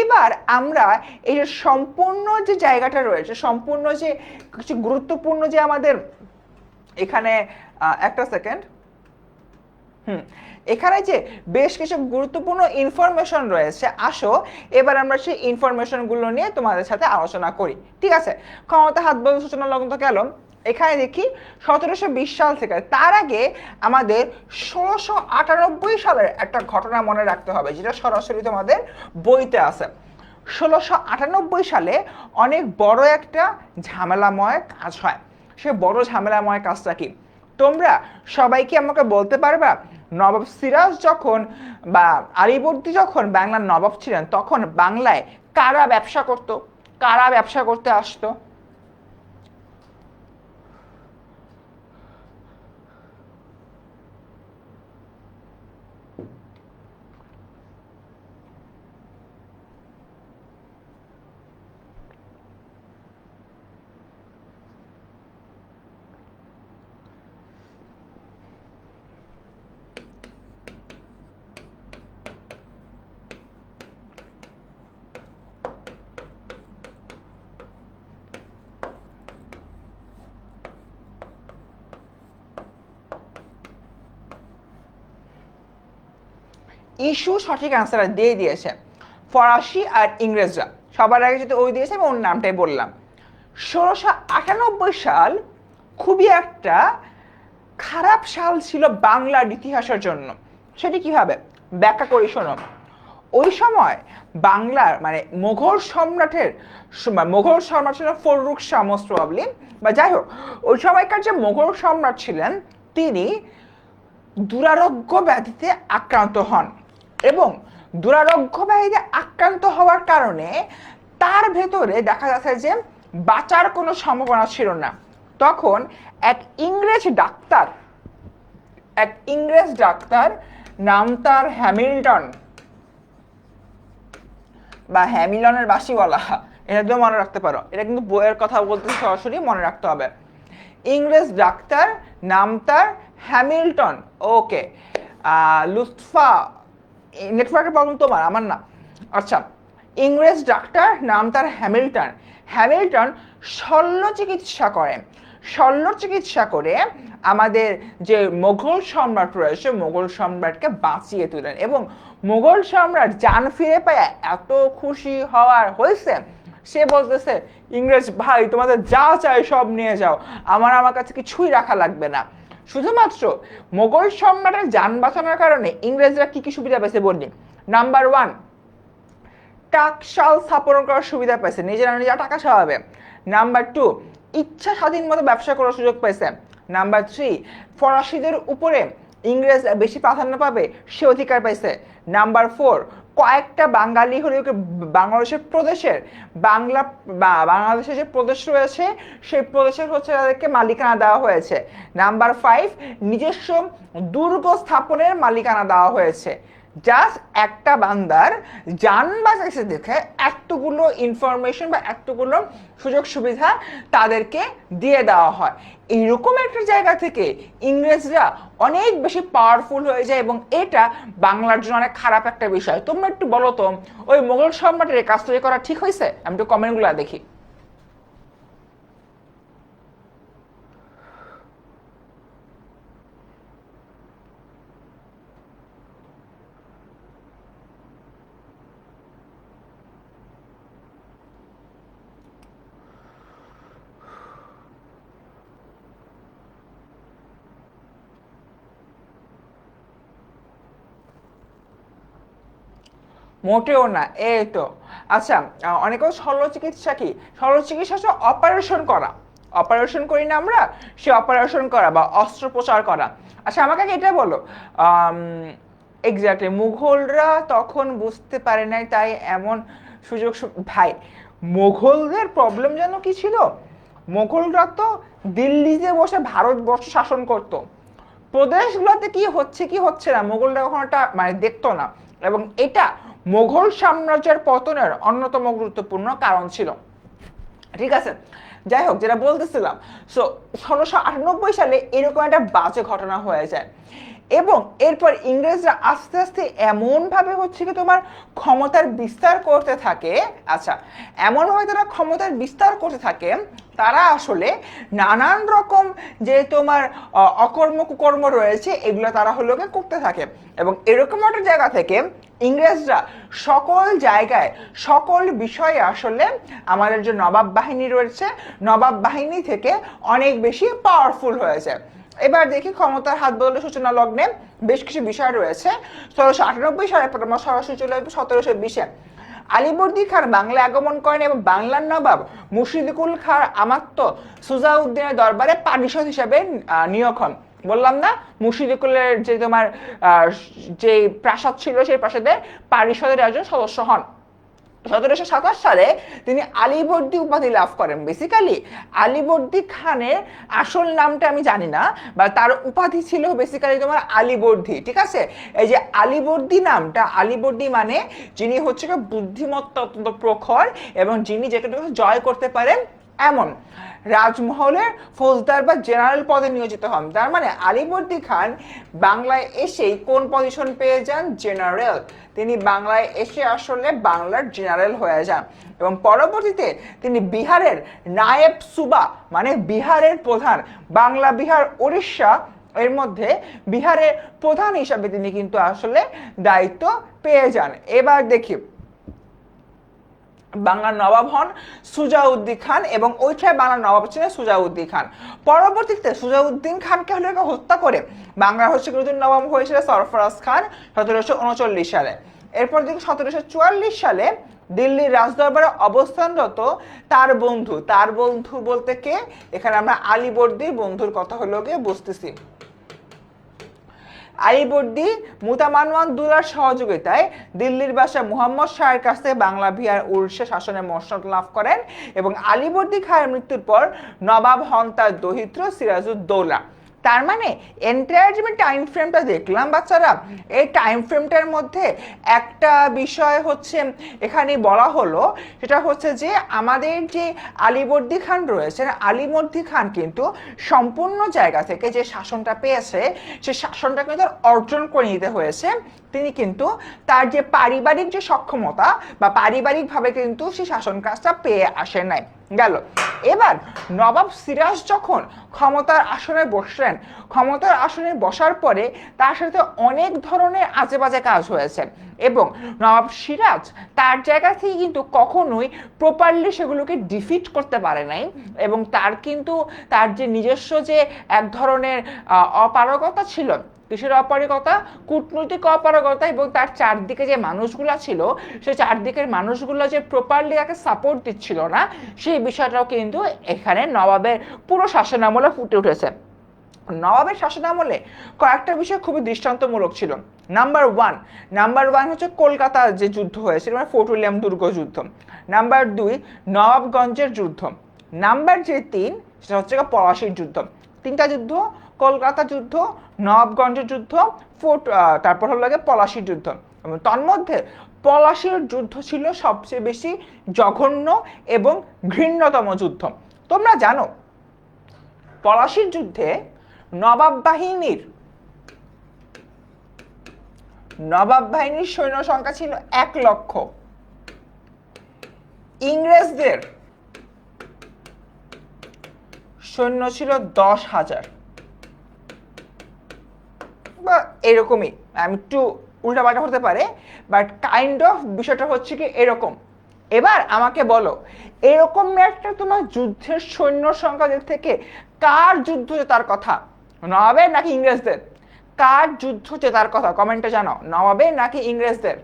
এবার আমরা এই যে সম্পূর্ণ যে জায়গাটা রয়েছে, সম্পূর্ণ যে কিছু গুরুত্বপূর্ণ যে আমাদের এখানে একটা সেকেন্ড এখানে যে বেশ কিছু গুরুত্বপূর্ণ ইনফরমেশন রয়েছে, আসো এবার আমরা সেই ইনফরমেশনগুলো নিয়ে তোমাদের সাথে আলোচনা করি। ঠিক আছে, ক্ষমতা হাত বদলের সূচনা লগ্ন তো গেল। এখানে দেখি 1720 সাল থেকে, তার আগে আমাদের 1698 সালের একটা ঘটনা মনে রাখতে হবে, যেটা সরাসরি তোমাদের বইতে আছে। 1698 সালে অনেক বড় একটা ঝামেলাময় কাজ হয়। সে বড় ঝামেলাময় কাজটা কি তোমরা সবাই কি আমাকে বলতে পারবা? নবাব সিরাজ যখন বা আলীবর্দী যখন বাংলার নবাব ছিলেন, তখন বাংলায় কারা ব্যবসা করত, কারা ব্যবসা করতে আসতো? ইস্যু সঠিক অ্যান্সার দিয়ে দিয়েছে, ফরাসি আর ইংরেজরা। সবার আগে যদি ওই দিয়েছে, আমি ওর নামটাই বললাম। 1698 সাল খুবই একটা খারাপ সাল ছিল বাংলার ইতিহাসের জন্য। সেটি কিভাবে ব্যাখ্যা করি শোনো। ওই সময় বাংলার মানে মোগল সম্রাট ছিল ফররুখ শাহ মোস্ট প্রবাবলি, বা যাই হোক, ওই সময়কার যে মোগল সম্রাট ছিলেন তিনি দুরারোগ্য ব্যাধিতে আক্রান্ত হন, এবং দুরারোগ্য ব্যাধিতে আক্রান্ত হওয়ার কারণে তার ভেতরে দেখা যাচ্ছে যে বাঁচার কোনো সম্ভাবনা ছিল না। তখন এক ইংরেজ ডাক্তার নাম তার হ্যামিল্টন বা হ্যামিলনের বাসিওয়ালা, এটা তো মনে রাখতে পারো, এটা কিন্তু বইয়ের কথা বলতে সরাসরি মনে রাখতে হবে। ইংরেজ ডাক্তার নাম তার হ্যামিল্টন। ওকে, লুৎফা নেটওয়ার্কের প্রবলেম তোমার, আমার না। আচ্ছা, ইংরেজ ডাক্তার নাম তার হ্যামিল্টন শল্য চিকিৎসা করে আমাদের যে মোগল সম্রাট রয়েছে মোগল সম্রাটকে বাঁচিয়ে তুলেন, এবং মোগল সম্রাট জান ফিরে পায় এত খুশি হয়েছে, সে বলতেছে ইংরেজ ভাই তোমাদের যা চাই সব নিয়ে যাও, আমার কাছে কিছুই রাখা লাগবে না। শুধুমাত্র মোগল সম্রাটের যান বাঁচানোর কারণে ইংরেজরা কি কি সুবিধা পেয়েছে বললি। নাম্বার 1, টাকশাল স্থাপন করার সুবিধা পাইছে, নিজেরা টাকা সহাবে। নাম্বার 2, ইচ্ছা স্বাধীন মতো ব্যবসা করার সুযোগ পাইছে। নাম্বার 3, ফরাসিদের উপরে ইংরেজ বেশি প্রাধান্য পাবে সে অধিকার পাইছে। নাম্বার 4, কয়েকটা বাঙালি হলেও বাংলাদেশের প্রদেশের বাংলাদেশের যে প্রদেশ রয়েছে সেই প্রদেশের তাদেরকে মালিকানা দেওয়া হয়েছে। নাম্বার 5, নিজস্ব দুর্গ স্থাপনের মালিকানা দেওয়া হয়েছে। জাস্ট একটা বান্দার জান বাঁচাইছে দেখে এতগুলো ইনফরমেশন বা এতগুলো সুযোগ সুবিধা তাদেরকে দিয়ে দেওয়া হয়। এইরকম একটা জায়গা থেকে ইংরেজরা অনেক বেশি পাওয়ারফুল হয়ে যায়, এবং এটা বাংলার জন্য অনেক খারাপ একটা বিষয়। তোমরা একটু বলো তো, ওই মোগল সম্রাটের কাজটা করা ঠিক হয়েছে? আমি একটু কমেন্টগুলো দেখি। মোটেও না, এই তো। আচ্ছা, অনেকেও শল্য চিকিৎসা অপারেশন করি না আমরা, সে অপারেশন করা বা অস্ত্রোপচার করা। আচ্ছা, আমাকে এটা বলো, এক্স্যাক্টলি মুঘলরা তখন বুঝতে পারে নাই তাই এমন ভাই, মুঘলদের প্রবলেম যেন কি ছিল, মুঘলরা তো দিল্লিতে বসে ভারতবর্ষ শাসন করত, প্রদেশগুলোতে কি হচ্ছে না মুঘলরা কখনো একটা মানে দেখতো না, এবং এটা মোগল সাম্রাজ্যের পতনের অন্যতম গুরুত্বপূর্ণ কারণ ছিল। ঠিক আছে, যাই হোক, যেটা বলতেছিলাম, 1698 সালে এরকম একটা বাজে ঘটনা হয়ে যায়, এবং এরপর ইংরেজরা আস্তে আস্তে এমন ভাবে তোমার ক্ষমতার বিস্তার করতে থাকে। আচ্ছা, এমন ভাবে তারা ক্ষমতার বিস্তার করতে থাকে, তারা আসলে নানান রকম যে তোমার অকর্ম কুকর্ম রয়েছে এগুলো তারা করতে থাকে, এবং এরকম একটা জায়গা থেকে ইংরেজরা সকল জায়গায় সকল বিষয়ে আসলে আমাদের যে নবাব বাহিনী রয়েছে নবাব বাহিনী থেকে অনেক বেশি পাওয়ারফুল হয়েছে। এবার দেখি ক্ষমতার হাত বদলের সূচনা লগ্নে বেশ কিছু বিষয় রয়েছে। 1698 সালে আমরা সরাসরি চলে আসবো 1720-এ। আলীবর্দী খান বাংলায় আগমন করেন এবং বাংলার নবাব মুর্শিদকুল খাঁর আমাত্য সুজাউদ্দিনের দরবারে পারিষদ হিসেবে নিয়োগ হন। বললাম না, মুর্শিদকুলের যে তোমার যে প্রাসাদ ছিল সেই প্রাসাদে পারিষদের একজন সদস্য হন। 1727 সালে তিনি আলীবর্দী উপাধি লাভ করেন। বেসিক্যালি আলীবর্দী খানের আসল নামটা আমি জানি না, বা তার উপাধি ছিল বেসিক্যালি তোমার আলীবর্দী। ঠিক আছে, এই যে আলীবর্দী নামটা, আলীবর্দী মানে যিনি বুদ্ধিমত্তা অত্যন্ত প্রখর এবং যিনি যেটা জয় করতে পারেন এমন। রাজমহলের ফৌজদার বা জেনারেল পদে নিয়োজিত হন। তার মানে আলীবর্দী খান বাংলায় এসেই কোন পজিশন পেয়ে যান? জেনারেল। তিনি বাংলায় এসে আসলে বাংলার জেনারেল হয়ে যান, এবং পরবর্তীতে তিনি বিহারের নায়েব সুবা মানে বিহারের প্রধান, বাংলা, বিহার, উড়িষ্যা এর মধ্যে বিহারের প্রধান হিসাবে তিনি কিন্তু আসলে দায়িত্ব পেয়ে যান। এবার দেখি বাংলার নবাব হন সুজাউদ্দিন খান এবং ওইটাই বাংলার নবাব ছিলেন সুজাউদ্দিন খান। পরবর্তীতে সুজাউদ্দিন খানকে হত্যা করে বাংলার নতুন নবাব হয়েছিল সরফরাজ খান 1739 সালে। এরপর দেখি 1744 সালে দিল্লির রাজদরবারে অবস্থানরত তার বন্ধু বলতে কে, এখানে আমরা আলীবর্দী বন্ধুর কথা হলো গিয়ে বুঝতেছি। আলীবর্দী মুতামানওয়ান দুলার সহযোগিতায় দিল্লির বাদশা মুহাম্মদ শাহের কাছ থেকে বাংলা বিহার উড়িষ্যা শাসনের মসনদ লাভ করেন এবং আলীবর্দী খানের মৃত্যুর পর নবাব হন তার দৌহিত্র সিরাজউদ্দৌলা। তার মানে এন্টায়ার যে টাইম ফ্রেমটা দেখলাম বাচ্চারা, এই টাইম ফ্রেমটার মধ্যে একটা বিষয় হচ্ছে এখানে বলা হলো, সেটা হচ্ছে যে আমাদের যে আলীবর্দী খান রয়েছেন, আলীবর্দী খান কিন্তু সম্পূর্ণ জায়গা থেকে যে শাসনটা পেয়েছে সে শাসনটা কিন্তু অর্জন করে নিতে হয়েছে। তিনি কিন্তু তার যে পারিবারিক যে সক্ষমতা বা পারিবারিকভাবে কিন্তু সেই শাসন কাজটা পেয়ে আসেন নাই গেল। এবার নবাব সিরাজ যখন ক্ষমতার আসনে বসলেন, ক্ষমতার আসনে বসার পরে তার সাথে অনেক ধরনের আজে বাজে কাজ হয়েছে এবং নবাব সিরাজ তার জায়গা থেকে কিন্তু কখনোই প্রপারলি সেগুলোকে ডিফিট করতে পারে নাই এবং তার কিন্তু তার যে নিজস্ব যে এক ধরনের অপারগতা ছিল, কিসের অপারগতা, কূটনৈতিক অপারগতা, এবং তার চারদিকে যে মানুষগুলো ছিল সেই চারদিকের মানুষগুলো যে প্রপারলি তাকে সাপোর্ট দিচ্ছিল না, সেই বিষয়টাও কিন্তু এখানে নবাবের পুরো শাসনামলে ফুটে উঠেছে। নবাবের শাসনামলে কয়েকটা বিষয় খুবই দৃষ্টান্তমূলক ছিল। নাম্বার ওয়ান হচ্ছে কলকাতার যে যুদ্ধ হয়েছিল, মানে ফোর্ট উইলিয়াম দুর্গ যুদ্ধ। নাম্বার 2 নবাবগঞ্জের যুদ্ধ। নাম্বার 3 সেটা হচ্ছে পলাশির যুদ্ধ। 3টা যুদ্ধ, কলকাতা যুদ্ধ, নবাবগঞ্জের যুদ্ধ, তারপর হলো পলাশির যুদ্ধ। তন্মধ্যে পলাশির যুদ্ধ ছিল সবচেয়ে বেশি জঘন্য এবং ঘৃণ্যতম যুদ্ধ। তোমরা জানো পলাশির যুদ্ধে নবাব বাহিনীর সৈন্য সংখ্যা ছিল 1 লক্ষ, ইংরেজদের সৈন্য ছিল 10,000 বা এরকমই, আমি একটু উল্টাপাল্টা হতে পারে, বাট কাইন্ড অফ বিষয়টা হচ্ছে কি এরকম। এবার আমাকে বলো, এরকম একটা তোমার যুদ্ধের সৈন্য সংখ্যা থেকে কার যুদ্ধ জেতার কথা, নবাবের নাকি ইংরেজদের? কার যুদ্ধ জেতার কথা কমেন্টে জানাও, নবাবের নাকি ইংরেজদের?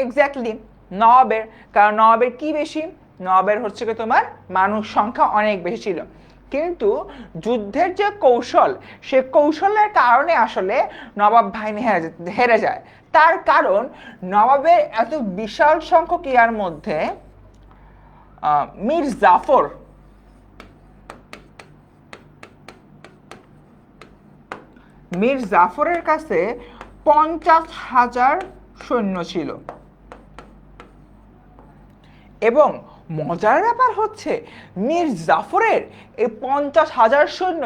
এক্স্যাক্টলি নবাবের, কারণ নবাবের কি বেশি, নবাবের হচ্ছে কি তোমার মানুষ সংখ্যা অনেক বেশি ছিল, কিন্তু যুদ্ধের যে কৌশল, সে কৌশলের কারণে আসলে নবাব বাহিনী হেরে যায়। তার কারণ নবাবের এত বিশাল সংখ্যক ইয়ার মধ্যে মীর জাফরের কাছে 50,000 সৈন্য ছিল এবং মজার ব্যাপার হচ্ছে মীর জাফরের এই 50,000 সৈন্য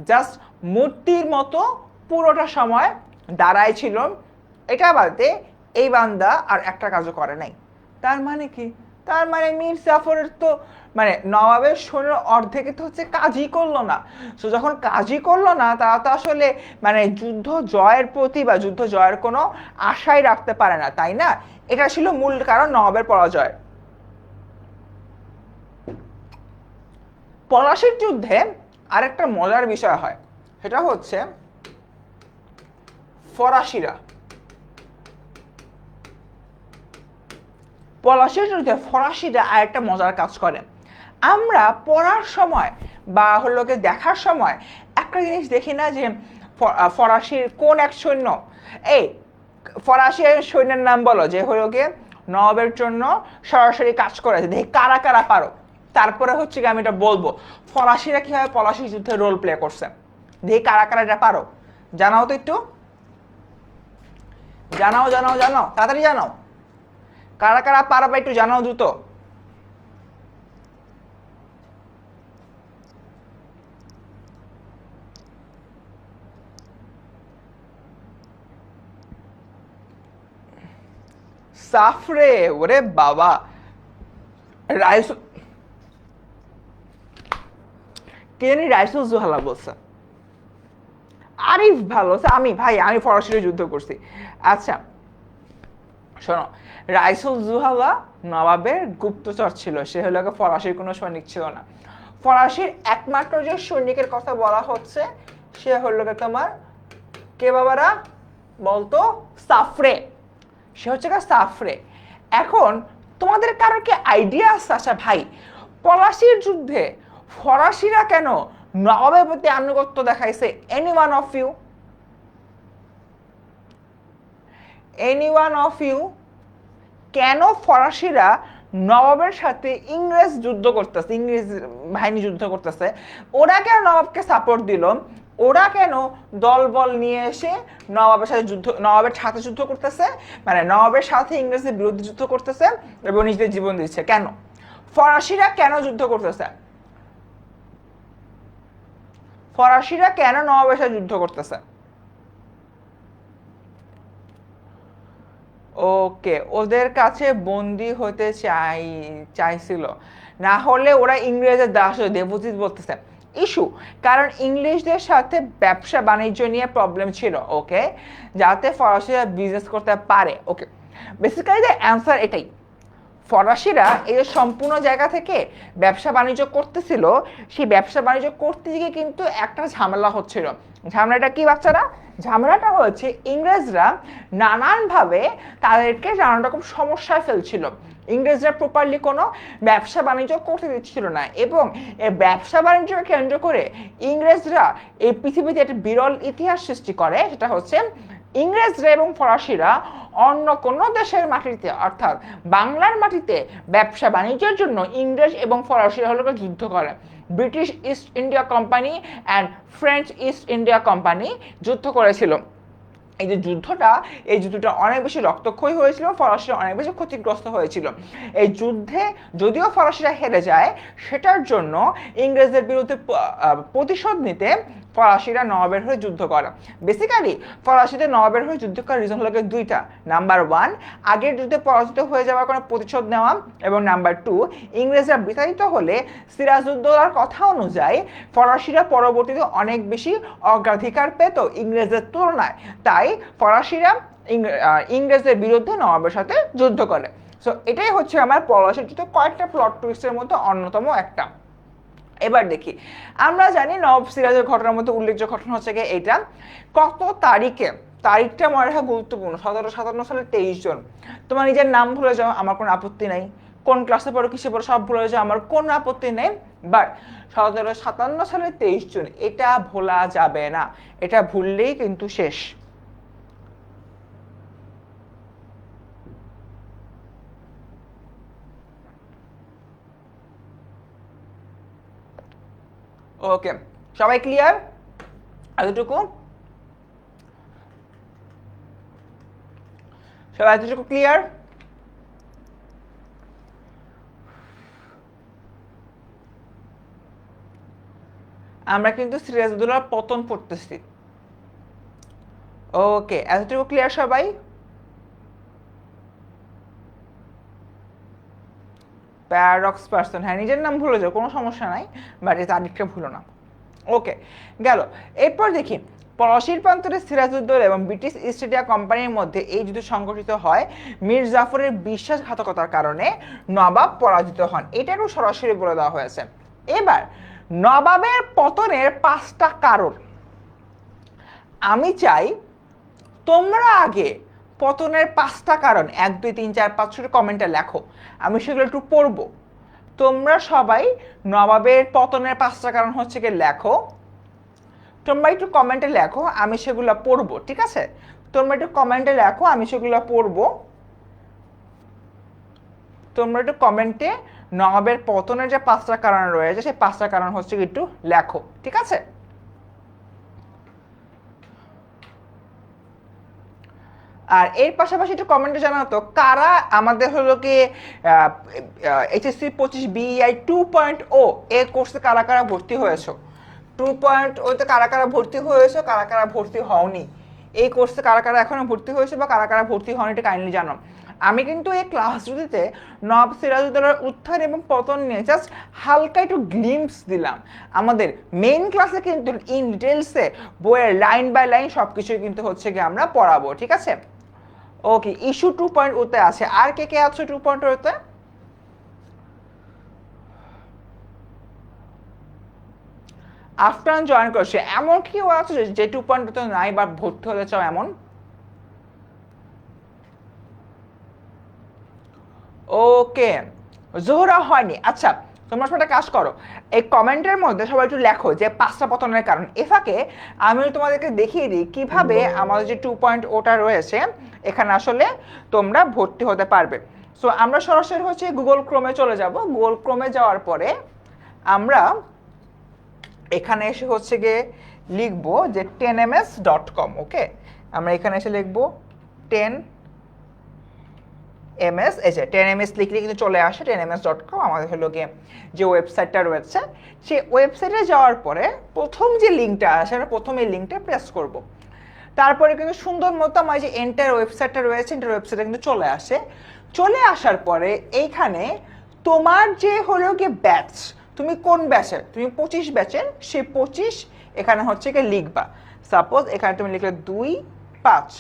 জাস্ট মূর্তির মতো পুরোটা সময় দাঁড়ায় ছিল। এটা বাদে এই বান্দা আর একটা কাজও করে নাই। তার মানে কি, তার মানে মীর জাফরের তো মানে নবাবের সৈন্যের অর্ধেকে তো হচ্ছে কাজই করলো না। তো যখন কাজই করলো না, তারা তো আসলে মানে যুদ্ধ জয়ের প্রতি বা যুদ্ধ জয়ের কোনো আশাই রাখতে পারে না, তাই না? এটা ছিল মূল কারণ নবাবের পরাজয়। পলাশির যুদ্ধে আরেকটা মজার বিষয় হয়, সেটা হচ্ছে ফরাসিরা, পলাশির যুদ্ধে ফরাসিরা আরেকটা মজার কাজ করে। আমরা পড়ার সময় বা হলো দেখার সময় একটা জিনিস দেখি না যে ফরাসির কোন এক সৈন্য, এই ফরাসি সৈন্যের নাম বলো যে হলো গিয়ে নবাবের জন্য সরাসরি কাজ করেছে, দেখি কারা কারা পারো, তারপরে হচ্ছে কি আমি এটা বলবো ফরাসিরা কিভাবে পলাশির যুদ্ধে রোল প্লে করছে, দেখি কারা কারা এটা পারো। জানাও তো একটু, জানাও তাড়াতাড়ি জানাও, কারা কারা পারো বা একটু জানাও দ্রুত। সাফরে, ওরে বাবা। রাইসুল, কে জানি রাইসুল জুহালা বলছে। আরিফ ভালো আছে। আমি ফরাসির যুদ্ধ করছি। আচ্ছা শোনো, রাইসুল জুহালা নবাবের গুপ্তচর ছিল, সে হলো ফরাসির কোনো সৈনিক ছিল না। ফরাসির একমাত্র যে সৈনিকের কথা বলা হচ্ছে সে হলো তোমার কে বাবারা বলতো, সাফরে। সে হচ্ছে সাফরে। এখন তোমাদের কারো কি আইডিয়া আছে? আচ্ছা ভাই, পলাশির যুদ্ধে ফরাসিরা কেন নবাবের প্রতি আনুগত্য দেখাইছে? Anyone of you, anyone of you, কেন ফরাসিরা নবাবের সাথে ইংরেজ যুদ্ধ করতেছে, ইংরেজ বাহিনী যুদ্ধ করতেছে? ওরা কেন নবাবকে সাপোর্ট দিল? ওরা কেন দলবল নিয়ে এসে নবাবের সাথে যুদ্ধ করতেছে, মানে নবাবের সাথে ইংরেজের বিরুদ্ধে যুদ্ধ করতেছে এবং নিজেদের জীবন দিচ্ছে? কেন ফরাসিরা কেন যুদ্ধ করতেছে? ফরাসিরা কেন নবাবের সাথে যুদ্ধ করতেছে? ওকে, ওদের কাছে বন্দী হতে চাইছিল, না হলে ওরা ইংরেজের দাস দেবজিৎ বলতেছে। ইস্যু কারণ ইংলিশদের সাথে ব্যবসা বাণিজ্য নিয়ে প্রবলেম ছিল, ওকে, যাতে ফরাসিরা বিজনেস করতে পারে। ওকে, বেসিক্যালি দ্য অ্যান্সার এটাই। ফরাসিরা এই যে সম্পূর্ণ জায়গা থেকে ব্যবসা বাণিজ্য করতেছিল, সেই ব্যবসা বাণিজ্য করতে গিয়ে কিন্তু একটা ঝামেলা হচ্ছিল। ঝামেলাটা কি বাচ্চারা? ঝামেলাটা হচ্ছে ইংরেজরা নানানভাবে তাদেরকে নানান রকম সমস্যায় ফেলছিল। ইংরেজরা প্রপারলি কোনো ব্যবসা বাণিজ্য করতে দিচ্ছিল না, এবং এই ব্যবসা বাণিজ্যকে কেন্দ্র করে ইংরেজরা এই পৃথিবীতে একটা বিরল ইতিহাস সৃষ্টি করে। সেটা হচ্ছে ইংরেজরা এবং ফরাসিরা অন্য কোনো দেশের মাটিতে, অর্থাৎ বাংলার মাটিতে ব্যবসা বাণিজ্যের জন্য ইংরেজ এবং ফরাসিরা হলো যুদ্ধ করে। British east India company and French east India company যুদ্ধ করেছিল। এই যে যুদ্ধটা অনেক বেশি রক্তক্ষয়ী হয়েছিল, ফরাসিরা অনেক বেশি ক্ষতিগ্রস্ত হয়েছিল। এই যুদ্ধে যদিও ফরাসিরা হেরে যায়, সেটার জন্য ইংরেজদের বিরুদ্ধে প্রতিশোধ নিতে ফরাসিরা নবাবের হয়ে যুদ্ধ করে। বেসিক্যালি ফরাসিদের নবাবের হয়ে যুদ্ধ করার রিজন হলো দুইটা। নাম্বার ওয়ান, আগের যুদ্ধে পরাজিত হয়ে যাওয়ার কোনো প্রতিশোধ নেওয়া, এবং নাম্বার টু, ইংরেজরা বিতাড়িত হলে সিরাজউদ্দৌলার কথা অনুযায়ী ফরাসিরা পরবর্তীতে অনেক বেশি অগ্রাধিকার পেত ইংরেজদের তুলনায়। তাই ফরাসিরা ইংরেজদের বিরুদ্ধে নবাবের সাথে যুদ্ধ করে। সো এটাই হচ্ছে আমার পলাশির যুদ্ধ কয়েকটা প্লট টুইস্টের মধ্যে অন্যতম একটা। এবার দেখি, আমরা জানি নবাব সিরাজের ঘটনার মধ্যে উল্লেখযোগ্য ঘটনা হচ্ছে গিয়ে এইটা। কত তারিখে, তারিখটা মনে রাখা গুরুত্বপূর্ণ। 1757 সালে 23 জন। তোমার নিজের নাম ভুলে যাও, আমার কোনো আপত্তি নাই। কোন ক্লাসে পড়ো, কিসে পড়ো, সব ভুলে যাও, আমার কোনো আপত্তি নেই। বাট 1757 সালে 23 জন, এটা ভোলা যাবে না। এটা ভুললেই কিন্তু শেষ। ওকে, সবাই ক্লিয়ার? এতটুকু সবাই এতটুকু ক্লিয়ার? আমরা কিন্তু সিরাজউদ্দৌলার পতন পড়তেছি। ওকে, এতটুকু ক্লিয়ার সবাই? প্যারাডক্স পারসন, হ্যাঁ নিজের নাম ভুলে যাও, কোনো সমস্যা নাই, বাট এই তারিখটা ভুলো না। ওকে গেল। এরপর দেখি, পলাশির প্রান্তরে সিরাজউদ্দৌলা এবং ব্রিটিশ ইস্ট ইন্ডিয়া কোম্পানির মধ্যে এই যুদ্ধ সংঘটিত হয় মীর জাফরের বিশ্বাসঘাতকতার কারণে নবাব পরাজিত হন। এটা একটু সরাসরি বলে দেওয়া হয়েছে। এবার নবাবের পতনের 5টা কারণ আমি চাই তোমরা আগে পতনের 5টা কারণ 1 2 3 4 5 6 কমেন্টে লেখো, আমি সেগুলো একটু পড়বো। তোমরা সবাই নবাবের পতনের 5টা কারণ হচ্ছে কি লেখো, তোমরা একটু কমেন্টে লেখো, আমি সেগুলো পড়বো। ঠিক আছে, তোমরা একটু কমেন্টে লেখো, আমি সেগুলো পড়বো। তোমরা একটু কমেন্টে নবাবের পতনের যে 5টা কারণ রয়েছে সেই 5টা কারণ হচ্ছে একটু লেখো। ঠিক আছে, আর এর পাশাপাশি একটু কমেন্টে জানাতো কারা আমাদের হলো কি এইচএসসি 25 বিআই 2.0 এই কোর্সে কারা কারা ভর্তি হয়েছো, 2.0 তে কারা কারা ভর্তি হয়েছো, কারা কারা ভর্তি হওনি, এই কোর্সে কারা কারা এখনো ভর্তি হয়েছে বা কারা কারা ভর্তি হওনি, এটা কাইন্ডলি জানো। আমি কিন্তু এই ক্লাস দুটিতে নবাব সিরাজউদ্দৌলার উত্থান এবং পতন নিয়ে জাস্ট হালকা একটু গ্লিম্পস দিলাম। আমাদের মেইন ক্লাসে কিন্তু ইন ডিটেলসে বইয়ের লাইন বাই লাইন সব কিছুই কিন্তু হচ্ছে গিয়ে আমরা পড়াবো, ঠিক আছে? ওকে, ইস্যু 2.0 আছে। আর কে কে আছে 2.0-তে? আফটার জয়েন করছে, এমন কেউ আছে যে 2.0 নাই বা ভর্তি হতে চাও এমন? ওকে, জোহরা হয়নি। আচ্ছা, তোমরা সবাই একটা কাজ করো, এই কমেন্টের মধ্যে সবাই একটু লেখো যে 5টা পতনের কারণ। এ ফাঁকে আমি তোমাদেরকে দেখিয়ে দিই কিভাবে আমাদের যে 2.0টা রয়েছে এখানে আসলে তোমরা ভর্তি হতে পারবে। সো আমরা সরাসরি হচ্ছে গুগল ক্রোমে চলে যাব। গুগল ক্রোমে যাওয়ার পরে আমরা এখানে এসে হচ্ছে গিয়ে লিখবো যে 10ms.com। ওকে, আমরা এখানে এসে লিখবো 10ms, এই যে 10ms লিখলে কিন্তু চলে আসে 10ms.com, আমাদের হলো গিয়ে যে ওয়েবসাইটটা রয়েছে। সেই ওয়েবসাইটে যাওয়ার পরে প্রথম যে লিঙ্কটা আসে আমরা প্রথম এই লিঙ্কটা প্রেস করব। তারপরে কিন্তু সুন্দর মতো আমার যে এন্টার ওয়েবসাইটটা রয়েছে এন্টার ওয়েবসাইটে কিন্তু চলে আসে। চলে আসার পরে এইখানে তোমার যে হলো গিয়ে ব্যাচ, তুমি কোন ব্যাচের, তুমি 25 ব্যাচের, সেই 25 এখানে হচ্ছে গিয়ে লিখবা। সাপোজ এখানে তুমি লিখলে 2-5,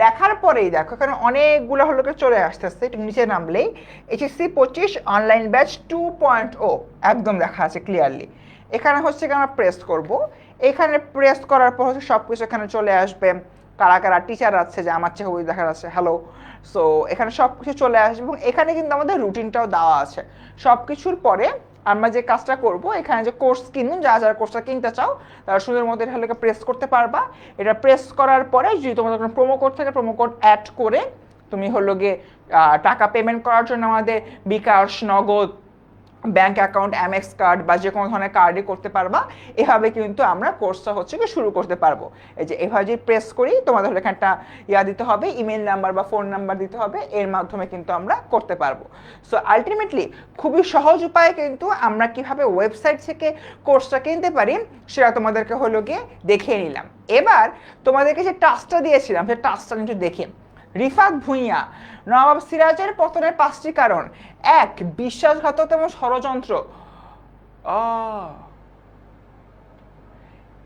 লেখার পরেই দেখো এখানে অনেকগুলো হলো চলে আসতেছে। একটু নিচে নামলেই এইচএসসি 25 অনলাইন ব্যাচ 2.0 একদম দেখা আছে ক্লিয়ারলি। এখানে হচ্ছে আমরা প্রেস করব। এখানে প্রেস করার পর হচ্ছে সব কিছু এখানে চলে আসবে। কারা কারা টিচার আছে, যে আমার ছবি দেখা যাচ্ছে, হ্যালো। সো এখানে সব কিছু চলে আসবে এবং এখানে কিন্তু আমাদের রুটিনটাও দেওয়া আছে। সব কিছুর পরে আমরা যে কাজটা করব, এখানে যে কোর্স কিনুন, যারা কোর্সটা কিনতে চাও তারা সুন্দর মতো এটা প্রেস করতে পারবা। এটা প্রেস করার পরে যদি তোমাদের কোনো প্রোমো কোড থাকে প্রোমো কোড অ্যাড করে তুমি হলো গিয়ে টাকা পেমেন্ট করার জন্য আমাদের বিকাশ, নগদ, ব্যাংক অ্যাকাউন্ট, এমএক্স কার্ড বা যে কোনো ধরনের কার্ডই করতে পারবা। এভাবে কিন্তু আমরা কোর্সটা হচ্ছে কি শুরু করতে পারবো। এই যে এভাবে যদি প্রেস করি তোমাদের হলে একটা দিতে হবে, ইমেল নাম্বার বা ফোন নাম্বার দিতে হবে, এর মাধ্যমে কিন্তু আমরা করতে পারবো। সো আলটিমেটলি খুবই সহজ উপায়ে কিন্তু আমরা কিভাবে ওয়েবসাইট থেকে কোর্সটা কিনতে পারি সেটা তোমাদেরকে হলো গিয়ে দেখিয়ে নিলাম। এবার তোমাদেরকে যে টাস্কটা দিয়েছিলাম সেই টাস্কটা কিন্তু দেখি। রিফাত ভুঁইয়া, নবাব সিরাজের পতনের 5টি কারণ। 1, বিশ্বাসঘাতকতা এবং ষড়যন্ত্র।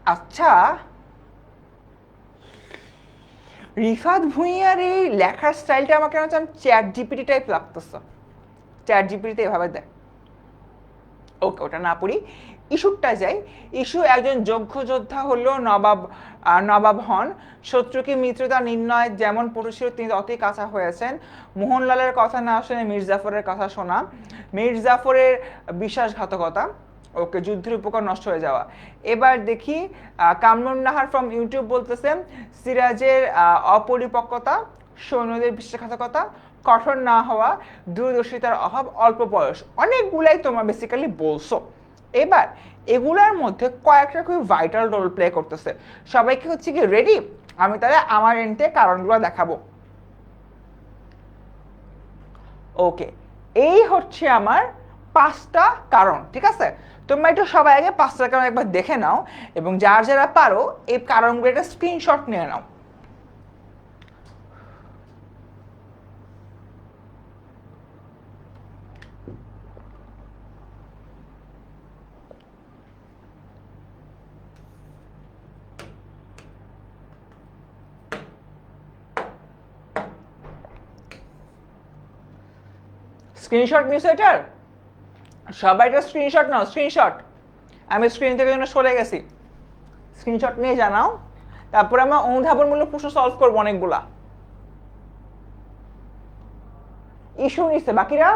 আচ্ছা, রিফাত ভুঁইয়ার এই লেখার স্টাইলটা আমাকে কেন চ্যাট জিপিটি টাইপ লাগতেছে। চ্যাট জিপিটিতে এভাবে দেয়। ওকে, ওটা না পড়ি, ইস্যুটা যাই। ইস্যু, একজন যোগ্য যোদ্ধা হলো নবাব হন। শত্রুকে মিত্রতা নির্ণয় যেমন পটু ছিল তিনি ততই কাঁচা হয়েছেন। মোহনলালের কথা না শুনে মীর জাফরের কথা শোনা। মীর জাফরের বিশ্বাসঘাতকতা। ওকে, যুদ্ধের উপকরণ নষ্ট হয়ে যাওয়া। এবার দেখি কামরুন নাহার ফ্রম ইউটিউব বলতেছেন সিরাজের অপরিপক্কতা, সৈন্যদের বিশ্বাসঘাতকতা, কঠোর না হওয়া, দূরদর্শিতার অভাব, অল্প বয়স। অনেকগুলাই তোমরা বেসিক্যালি বলছো। এবার এগুলার মধ্যে কয়েকটা খুবই ভাইটাল রোল প্লে করতেছে। সবাইকে হচ্ছে কি রেডি? আমি তাহলে আমার এন্ডে কারণগুলো দেখাবো। ওকে, এই হচ্ছে আমার 5টা কারণ, ঠিক আছে? তোমরা একটু সবাই আগে 5টা কারণ একবার দেখে নাও এবং যারা যারা পারো এই কারণগুলো একটা স্ক্রিনশট নিয়ে নাও। স্ক্রিনশট নিউজ এটার সবাই একটা স্ক্রিনশট নাও, স্ক্রিনশট। আমি স্ক্রিন থেকে জন্য সরে গেছি, স্ক্রিনশট নিয়ে জানাও। তারপরে আমরা অনুধাবনমূলক প্রশ্ন সলভ করবো অনেকগুলা। ইস্যু নিচ্ছে বাকিরা?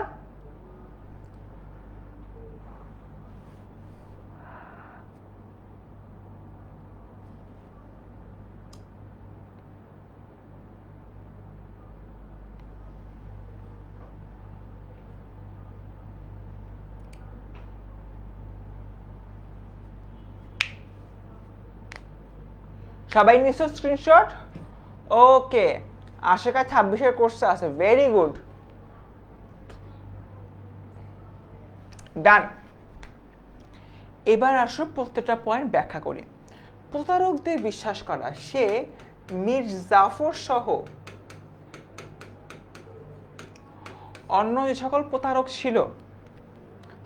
সবাই নিশ্চয় স্ক্রিনশট? ওকে, আশিকা 26-এর কোর্সে আছে, ভেরি গুড, ডান। এবার আসো প্রত্যেকটা পয়েন্ট ব্যাখ্যা করি। প্রতারকদের বিশ্বাস করা, সে মীর জাফর সহ অন্য যে সকল প্রতারক ছিল,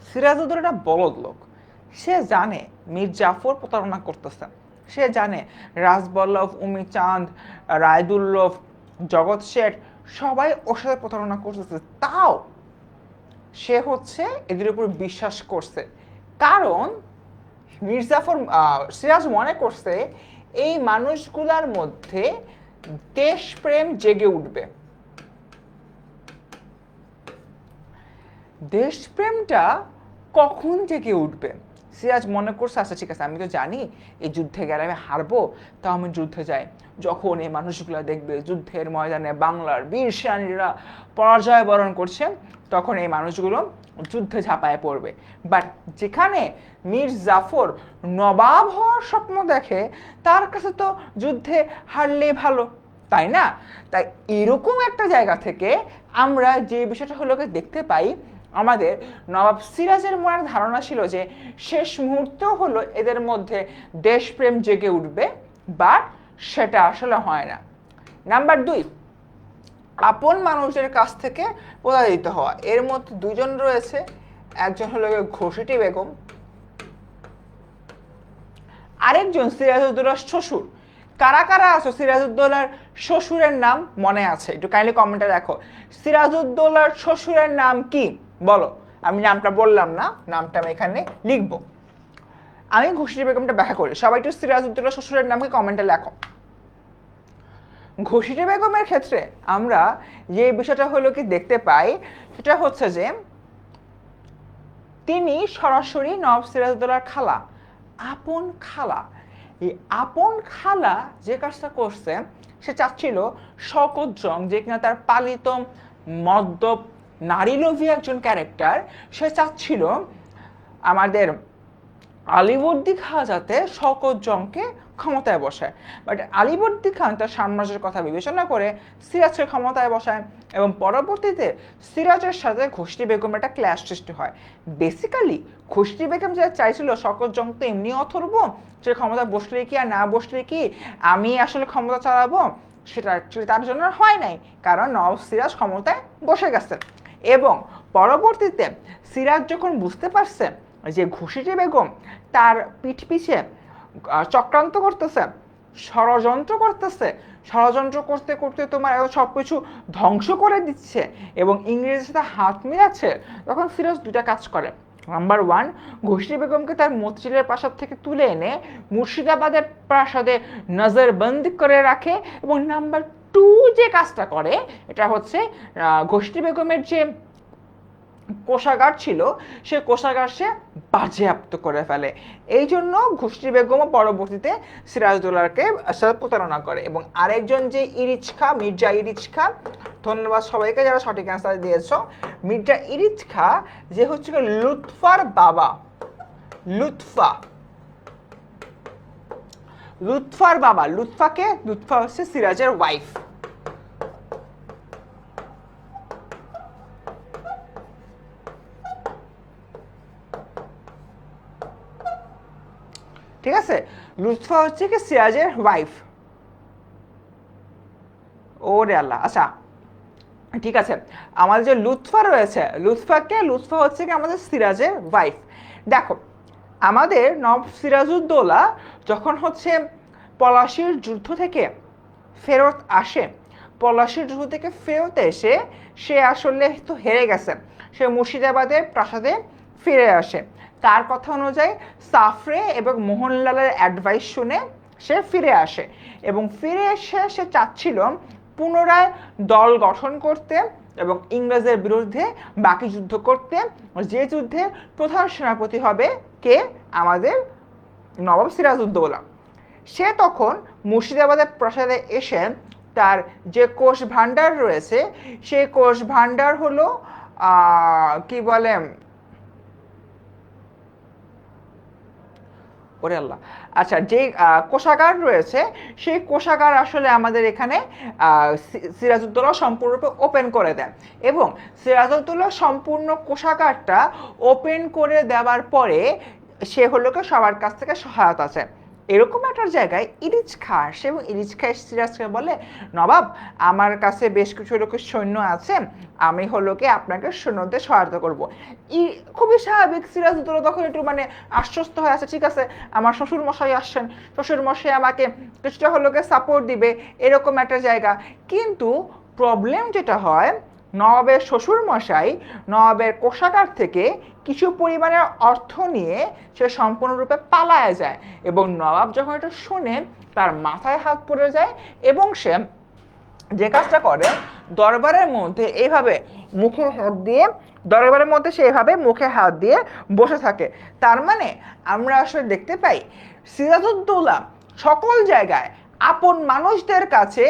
সিরাজউদ্দৌলা একটা বলদ লোক। সে জানে মীর জাফর প্রতারণা করতেছে, সে জানে রাজবল্লভ, উমিচাঁদ, রায়দুল্লভ, জগৎ শেঠ সবাই ওর সাথে প্রতারণা করতেছে, তাও সে হচ্ছে এদের উপর বিশ্বাস করছে। কারণ মীর জাফর সিরাজ মনে করছে এই মানুষগুলার মধ্যে দেশপ্রেম জেগে উঠবে। দেশপ্রেমটা কখন জেগে উঠবে? সিরাজ মনে করছে আচ্ছা ঠিক আছে, আমি তো জানি এই যুদ্ধে গেলে আমি হারবো, তাও আমি যুদ্ধে যাই। যখন এই মানুষগুলো দেখবে যুদ্ধের ময়দানে বাংলার বীর সেনানীরা পরাজয় বরণ করছে, তখন এই মানুষগুলো যুদ্ধে ঝাঁপায় পড়বে। বাট যেখানে মীর জাফর নবাব হওয়ার স্বপ্ন দেখে, তার কাছে তো যুদ্ধে হারলে ভালো, তাই না? তাই এরকম একটা জায়গা থেকে আমরা যে বিষয়টা হলো দেখতে পাই, আমাদের নবাব সিরাজের মনের ধারণা ছিল যে শেষ মুহূর্তেও হলো এদের মধ্যে দেশপ্রেম জেগে উঠবে, বাট সেটা আসলে হয় না। নাম্বার 2, আপন মানুষের কাছ থেকে প্রতারিত হওয়া। এর মধ্যে দুজন রয়েছে, একজন হলো ঘসিটি বেগম, আরেকজন সিরাজউদ্দৌলার শ্বশুর। কারা কারা আছো সিরাজউদ্দৌলার শ্বশুরের নাম মনে আছে? একটু কাইন্ডলি কমেন্টে দেখো। সিরাজউদ্দৌলার শ্বশুরের নাম কি বলো? আমি নামটা বললাম না, নামটা আমি এখানে লিখবো। আমি ঘসিটি বেগমটা ব্যাখ্যা করি, সবাই একটু সিরাজউদ্দৌলার শ্বশুরের নামকে কমেন্টে লেখো। ঘসিটি বেগমের ক্ষেত্রে আমরা যে বিষয়টা হলো দেখতে পাই, সেটা হচ্ছে যে তিনি সরাসরি নবাব সিরাজউদ্দৌলার খালা, আপন খালা। এই আপন খালা যে কাজটা করছে, সে চাচ্ছিল শওকত জং, যে কিনা তার পালিত মদ্যপ নারীলোভী একজন ক্যারেক্টার, সে চাচ্ছিল আমাদের আলীবর্দী খাঁ যাতে শওকত জংকে ক্ষমতায় বসায়। বাট আলীবর্দী খান তার সাম্রাজ্যের কথা বিবেচনা করে সিরাজকে ক্ষমতায় বসায়, এবং পরবর্তীতে সিরাজের সাথে ঘসিটি বেগম একটা ক্ল্যাশ সৃষ্টি হয়। বেসিক্যালি ঘসিটি বেগম যা চাইছিল শওকত জং তো এমনি অথর্ব, সে ক্ষমতা বসলে কি আর না বসলে কি, আমি আসলে ক্ষমতা চালাবো, সেটা অ্যাকচুয়ালি তার জন্য হয় নাই, কারণ নবাব সিরাজ ক্ষমতায় বসে গেছে। এবং পরবর্তীতে সিরাজ যখন বুঝতে পারছে যে ঘসিটি বেগম তার পিঠ পিছে চক্রান্ত করতেছে, ষড়যন্ত্র করতেছে, ষড়যন্ত্র করতে করতে তোমার সব কিছু ধ্বংস করে দিচ্ছে এবং ইংরেজের সাথে হাত মিলাচ্ছে, তখন সিরাজ দুটা কাজ করে। নাম্বার 1, ঘসিটি বেগমকে তার মতিঝিলের প্রাসাদ থেকে তুলে এনে মুর্শিদাবাদের প্রাসাদে নজরবন্দি করে রাখে। এবং নাম্বার 2 যে কাজটা করে, এটা হচ্ছে ঘসিটি বেগমের যে কোষাগার ছিল, সে কোষাগার সে বাজেয়াপ্ত করে ফেলে। এই জন্য ঘসিটি বেগমও পরবর্তীতে সিরাজউদ্দৌলাকে প্রতারণা করে। এবং আরেকজন যে ইরিচ খাঁ, মির্জা ইরিচ খাঁ, ধন্যবাদ সবাইকে যারা সঠিক অ্যান্সার দিয়েছ। মির্জা ইরিচ খাঁ যে হচ্ছে লুৎফার বাবা, লুৎফার বাবা। লুৎফা হচ্ছে সিরাজের ওয়াইফ। ঠিক আছে, লুৎফা হচ্ছে কি সিরাজের ওয়াইফ। ওরে আল্লাহ, আচ্ছা ঠিক আছে, আমাদের যে লুৎফা রয়েছে, লুৎফা হচ্ছে কি আমাদের সিরাজের ওয়াইফ। দেখো, আমাদের নবাব সিরাজউদ্দৌলা যখন হচ্ছে পলাশীর যুদ্ধ থেকে ফেরত আসে, পলাশীর যুদ্ধ থেকে ফেরত এসে সে আসলে তো হেরে গেছে, সে মুর্শিদাবাদের প্রাসাদে ফিরে আসে। তার কথা অনুযায়ী সাফরে এবং মোহনলালের অ্যাডভাইস শুনে সে ফিরে আসে, এবং ফিরে এসে সে চাচ্ছিল পুনরায় দল গঠন করতে এবং ইংরেজের বিরুদ্ধে বাকি যুদ্ধ করতে, যে যুদ্ধে প্রধান সেনাপতি হবে কে, আমাদের নবাব সিরাজউদ্দৌলা। সে তখন মুর্শিদাবাদের প্রাসাদে এসে তার যে কোষ ভাণ্ডার রয়েছে, সেই কোষ ভাণ্ডার হলো কি বলে, ওরে আল্লাহ, আচ্ছা যে কোষাগার রয়েছে, সেই কোষাগার আসলে আমাদের এখানে সিরাজউদ্দৌলা সম্পূর্ণরূপে ওপেন করে দেন। এবং সিরাজউদ্দৌলা সম্পূর্ণ কোষাগারটা ওপেন করে দেওয়ার পরে সে হলো সবার কাছ থেকে সহায়তা আছে। এরকম একটা জায়গায় ইলিচ খা আসে এবং ইলিচ খায় সিরাজকে বলে, নবাব আমার কাছে বেশ কিছু লোকের সৈন্য আছে, আমি হলো কি আপনাকে সৈন্যদের সহায়তা করবো। খুবই স্বাভাবিক, সিরাজউদ্দৌলা তখন একটু মানে আশ্বস্ত হয়ে আছে, ঠিক আছে আমার শ্বশুর মশাই আসছেন, শ্বশুর মশাই আমাকে কিছুটা হলো সাপোর্ট দিবে, এরকম একটা জায়গা। কিন্তু প্রবলেম যেটা হয়, নবাবের শ্বশুর মশাই নবাবের কোষাগার থেকে কিছু পরিমাণের অর্থ নিয়ে সে সম্পূর্ণরূপে পালায় যায় এবং নবাব যখন এটা শুনে তার মাথায় হাত পড়ে যায় এবং সে যে কাজটা করে দরবারের মধ্যে এইভাবে মুখে হাত দিয়ে দরবারের মধ্যে সে এভাবে মুখে হাত দিয়ে বসে থাকে। তার মানে আমরা আসলে দেখতে পাই সিরাজউদ্দৌলা সকল জায়গায় আপন মানুষদের কাছে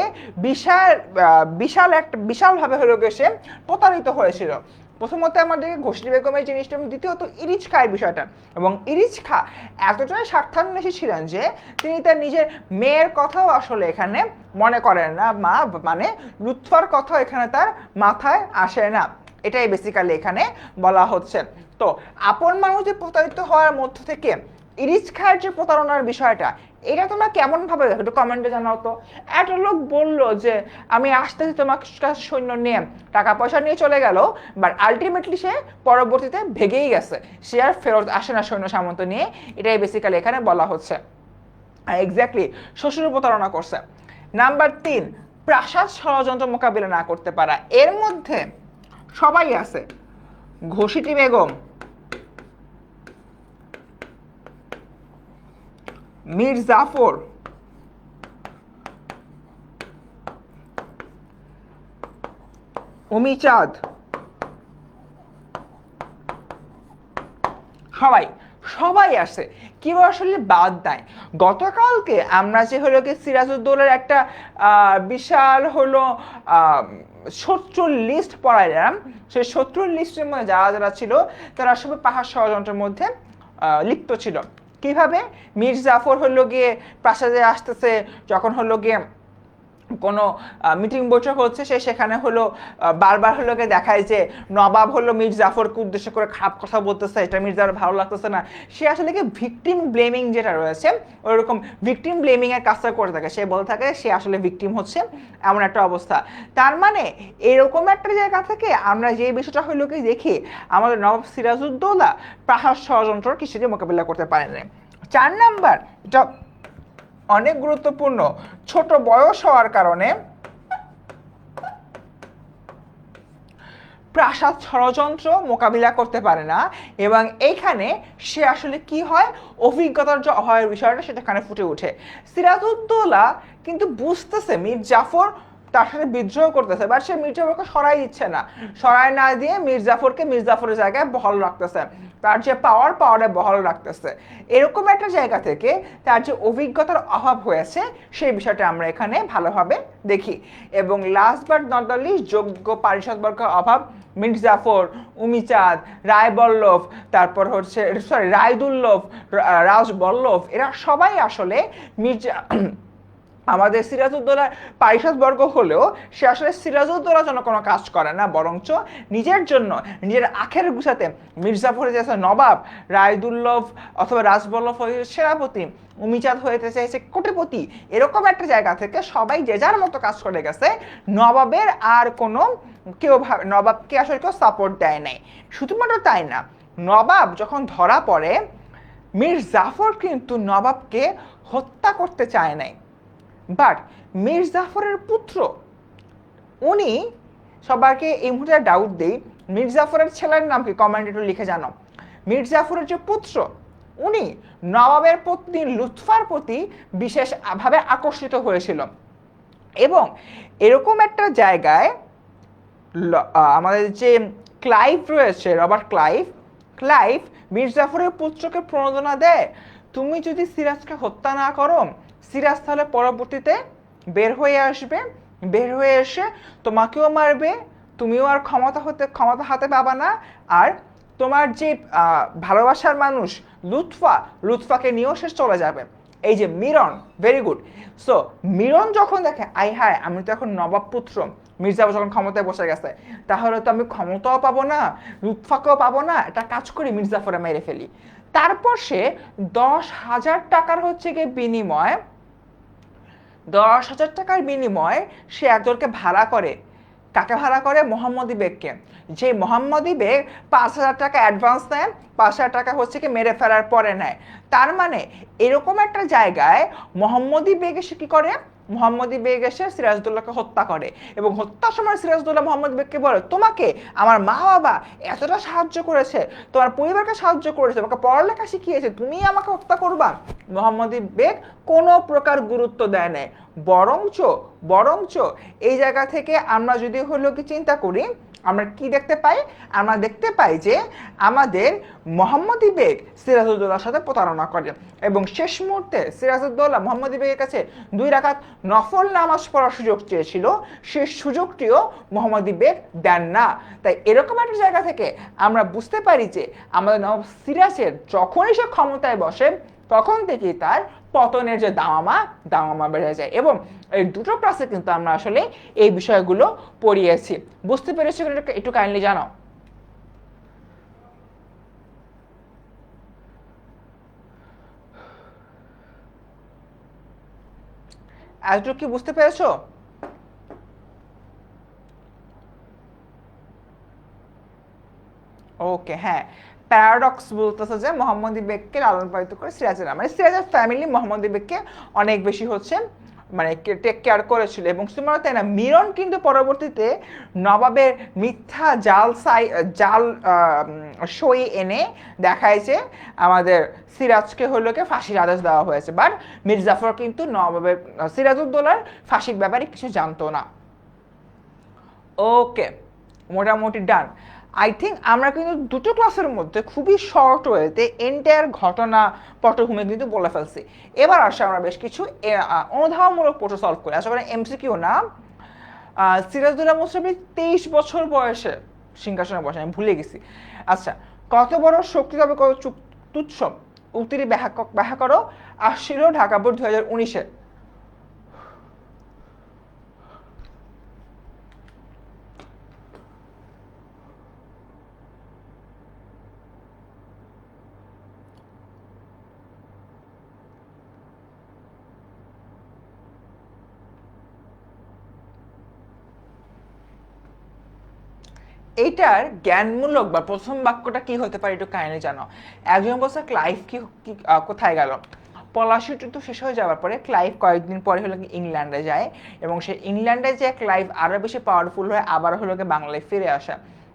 বিশালভাবে হলো সে প্রতারিত হয়েছিল। প্রথমত আমাদেরকে ঘোষী বেগমের জিনিসটা, দ্বিতীয়ত ইরিচ খায়ের বিষয়টা। এবং ইরিচ খা এতটাই স্বার্থান্বেষী ছিলেন যে তিনি তার নিজের মেয়ের কথাও আসলে এখানে মনে করেন না, মানে লুৎফার কথা এখানে তার মাথায় আসে না। এটাই বেসিক্যালি এখানে বলা হচ্ছে। তো আপন মানুষদের প্রতারিত হওয়ার মধ্য থেকে ইরিচ খায়ের যে প্রতারণার বিষয়টা, এটা তোমরা কেমন ভাবে একটু কমেন্টে জানাও তো। একটা লোক বললো যে আমি আসতেছি তোমার কাছে সৈন্য নিয়ে, টাকা পয়সা নিয়ে চলে গেল, বাট আলটিমেটলি সে পরবর্তীতে ভেগেই গেছে, সে আর ফেরত আসে না সৈন্য সামন্ত নিয়ে। এটাই বেসিক্যালি এখানে বলা হচ্ছে। এক্স্যাক্টলি শ্বশুর প্রতারণা করছে। নাম্বার 3, প্রাসাদ ষড়যন্ত্র মোকাবিলা না করতে পারা। এর মধ্যে সবাই আছে, ঘোষিটি বেগম, মীর জাফর, অমিচাঁদ, সবাই আসে, কেউ আসলে বাদ নাই। গতকালকে আমরা যে হলো কি সিরাজউদ্দৌলার একটা বিশাল হলো শত্রুর লিস্ট পড়াইলাম, সেই শত্রুর লিস্টের মধ্যে যারা যারা ছিল তারা সবাই পাহাড় ষড়যন্ত্রের মধ্যে লিপ্ত ছিল। কিভাবে? মীর জাফর হলো গিয়ে প্রাসাদে আসতেছে, যখন হলো গিয়ে কোনো মিটিং বৈঠক হচ্ছে, সে সেখানে হলো বারবার হলো দেখায় যে নবাব হলো মীর জাফরকে উদ্দেশ্য করে খারাপ কথা বলতেছে, এটা মীর জাফর ভালো লাগতেছে না। সে আসলে কি ভিকটিম ব্লেমিং যেটা রয়েছে ওইরকম ভিকটিম ব্লেমিং এর কাজটা করে থাকে, সে বলে থাকে সে আসলে ভিকটিম হচ্ছে, এমন একটা অবস্থা। তার মানে এরকম একটা জায়গা থেকে আমরা যে বিষয়টা হলো কি দেখি, আমাদের নবাব সিরাজউদ্দৌলা প্রাসাদ ষড়যন্ত্র কিছুতে মোকাবিলা করতে পারেনি। 4 নাম্বার, এটা অনেক গুরুত্বপূর্ণ, ছোট বয়স হওয়ার কারণে প্রাসাদ ষড়যন্ত্র মোকাবিলা করতে পারে না। এবং এইখানে সে আসলে কি হয়, অভিজ্ঞতার যে অভাবের বিষয়টা সেটাখানে ফুটে ওঠে। সিরাজউদ্দৌলা কিন্তু বুঝতেছে মীর জাফর তার সাথে বিদ্রোহ করতেছে, বাট সে মীর জাফরকে সরাই দিচ্ছে না, সরাই না দিয়ে মীর জাফরের জায়গায় বহাল রাখতেছে, তার যে পাওয়ারে বহাল রাখতেছে। এরকম একটা জায়গা থেকে তার যে অভিজ্ঞতার অভাব হয়েছে সেই বিষয়টা আমরা এখানে ভালোভাবে দেখি। এবং last but not the least, যোগ্য পারিষদবর্গের অভাব। মীর জাফর, উমিচাঁদ, রায়বল্লভ, তারপর হচ্ছে রায়দুল্লভ, রাজবল্লভ, এরা সবাই আসলে আমাদের সিরাজউদ্দৌলার পারিষদবর্গ হলেও সে আসলে সিরাজউদ্দৌলার জন্য কোনো কাজ করে না, বরঞ্চ নিজের জন্য, নিজের আখের গুছাতে মীর জাফর হয়েছে নবাব, রায়দুল্লভ অথবা রাজবল্লভ হয়েছে সেনাপতি, উমিচাঁদ হয়েছে চাইছে কোটিপতি। এরকম একটা জায়গা থেকে সবাই যে যার মতো কাজ করে গেছে, নবাবের আর কোনো নবাবকে আসলে কেউ সাপোর্ট দেয় নাই। শুধুমাত্র তাই না, নবাব যখন ধরা পড়ে, মীর জাফর কিন্তু নবাবকে হত্যা করতে চায় নাই, বাট মীর জাফরের পুত্র, উনি, সবাইকে এই মুহূর্তে ডাউট দেই, মীর জাফরের ছেলের নাম কি? কমেন্টে একটু লিখে জানো। মীর জাফরের যে পুত্র, উনি নবাবের পত্নী লুৎফার প্রতি বিশেষভাবে আকর্ষিত হয়েছিল। এবং এরকম একটা জায়গায় আমাদের যে ক্লাইভ রয়েছে, রবার্ট ক্লাইভ মীর জাফরের পুত্রকে প্রণোদনা দেয়, তুমি যদি সিরাজকে হত্যা না করো, সিরাজ তাহলে পরবর্তীতে বের হয়ে আসবে, বের হয়ে এসে তোমাকেও মারবে, তুমিও আর ক্ষমতা হাতে পাবা না, আর তোমার যে ভালোবাসার মানুষ লুৎফাকে নিয়েও শেষ চলে যাবে। এই যে Miran, very good. So Miran যখন দেখে আই হায়, আমি তো এখন নবাব পুত্র, মির্জাফর যখন ক্ষমতায় বসে গেছে, তাহলে তো আমি ক্ষমতাও পাবো না, লুৎফাকেও পাবো না, একটা কাজ করি মির্জাফরে মেরে ফেলি। তারপর সে 10,000 টাকার হচ্ছে গিয়ে বিনিময় 10,000 টাকার বিনিময়ে সে একজনকে ভাড়া করে। কাকে ভাড়া করে? মোহাম্মদী বেগকে। যে মোহাম্মদী বেগ 5,000 টাকা অ্যাডভান্স নেয়, 5,000 টাকা হচ্ছে কি মেরে ফেলার পরে নেয়। তার মানে এরকম একটা জায়গায় মোহাম্মদী বেগ এসে কি করে? মোহাম্মদী বেগ এসে সিরাজউদ্দৌলাকে হত্যা করে এবং হত্যার সময় সিরাজউদ্দৌলা মোহাম্মদ বেগকে বলে, তোমাকে আমার মা বাবা এতটা সাহায্য করেছে, তোমার পরিবারকে সাহায্য করেছে, তোমাকে পড়ালেখা শিখিয়েছে, তুমি আমাকে হত্যা করবা? মোহাম্মদী বেগ কোনো প্রকার গুরুত্ব দেয় না। বরঞ্চ বরঞ্চ এই জায়গা থেকে আমরা যদি হলো কি চিন্তা করি, আমরা কি দেখতে পাই? আমরা দেখতে পাই যে আমাদের মোহাম্মদী বেগ সিরাজউদ্দৌলার সাথে প্রতারণা করে এবং শেষ মুহূর্তে সিরাজউদ্দৌলা মোহাম্মদী বেগের কাছে 2 রাকাত নফল নামাজ পড়ার সুযোগ চেয়েছিল, সেই সুযোগটিও মোহাম্মদী বেগ দেন না। তাই এরকম একটা জায়গা থেকে আমরা বুঝতে পারি যে আমাদের নবাব সিরাজের যখনই সে ক্ষমতায় বসে তখন থেকেই তার পতনের যে দামামা বেড়ে যায়। এবং এই দুটো ক্লাসে কিন্তু আমরা আসলে এই বিষয়গুলো পড়িয়েছি। বুঝতে পেরেছি একটু কাইন্ডলি জানাও। এতটুকু কি বুঝতে পেরেছো? ওকে, হ্যাঁ। প্যারাডক্স বলতেছে যে মোহাম্মদী বেগকে লালন পালিত করে সিরাজের, মানে সিরাজের ফ্যামিলি মোহাম্মদী বেগকে অনেক বেশি হচ্ছে মানে টেক কেয়ার করেছিল। এবং তোমার তাই না, মিরন কিন্তু পরবর্তীতে নবাবের মিথ্যা জাল সই এনে দেখায় যে আমাদের সিরাজকে হলো কে ফাঁসির আদেশ দেওয়া হয়েছে, বাট মীর জাফর কিন্তু নবাবের সিরাজউদ্দৌলার ফাঁসির ব্যাপারে কিছু জানতো না। ওকে, মোটামুটি ডান। আই থিঙ্ক আমরা কিন্তু দুটো ক্লাসের মধ্যে খুবই শর্ট ওয়েতে এন্টায়ার ঘটনা পটভূমি কিন্তু বলে ফেলছি। এবার আসে আমরা বেশ কিছু অনুধাবনমূলক প্রশ্ন সলভ করি। আশা করি এমসিকিউ না। সিরাজউদ্দৌলা মুসলিম 23 বছর বয়সে সিংহাসনে বসে, আমি ভুলে গেছি। আচ্ছা, কত বড় শক্তি তবে কত তুচ্ছ, উক্তিটি ব্যাখ্যা করো। আসছিল ঢাকা বোর্ড 2019-এ। এইটার জ্ঞানমূলক বা প্রথম বাক্যটা কি হতে পারে একটু কাইন্ডলি জানো। একজন বলছে ক্লাইভ কি কোথায় গেল? পলাশী যুদ্ধ শেষ হয়ে যাওয়ার পরে ক্লাইভ কয়েকদিন পরে হলো ইংল্যান্ডে যায় এবং সে ইংল্যান্ডে যে ক্লাইভ আরো বেশি পাওয়ারফুল হয়ে আবার হলো বাংলায় ফিরে আসে।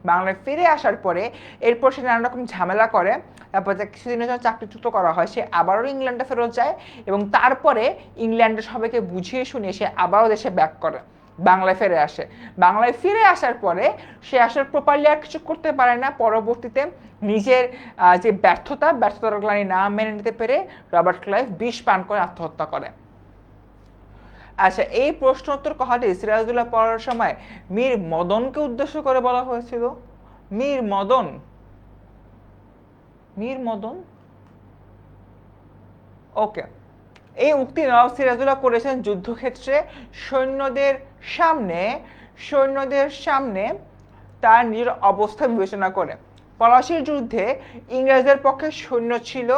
বাংলায় ফিরে আসার পরে এরপর সে নানা রকম ঝামেলা করে, তারপর কিছুদিনের জন্য চাকরিচ্যুত করা হয়, সে আবারও ইংল্যান্ডে ফেরত যায় এবং তারপরে ইংল্যান্ডের সবাইকে বুঝিয়ে শুনিয়ে সে আবারও দেশে ব্যাক করে, বাংলায় ফিরে আসে। বাংলায় ফিরে আসার পরে সে আসলে প্রপারলি আর কিছু করতে পারে না। পরবর্তীতে নিজের যে ব্যর্থতার গ্লানি না মেনে নিতে পেরে রবার্ট ক্লাইভ বিষ পান করে আত্মহত্যা করে। আচ্ছা, এই প্রশ্নোত্তর কথাটি সিরাজউদ্দৌলা পড়ার সময় মীর মদনকে উদ্দেশ্য করে বলা হয়েছিল। মীর মদন, ওকে। এই উক্তি নবাব সিরাজউদ্দৌলা করেছেন যুদ্ধক্ষেত্রে সৈন্যদের সামনে তার নিজের অবস্থা বিবেচনা করে। পলাশীর যুদ্ধে ইংরেজদের পক্ষে সৈন্য ছিল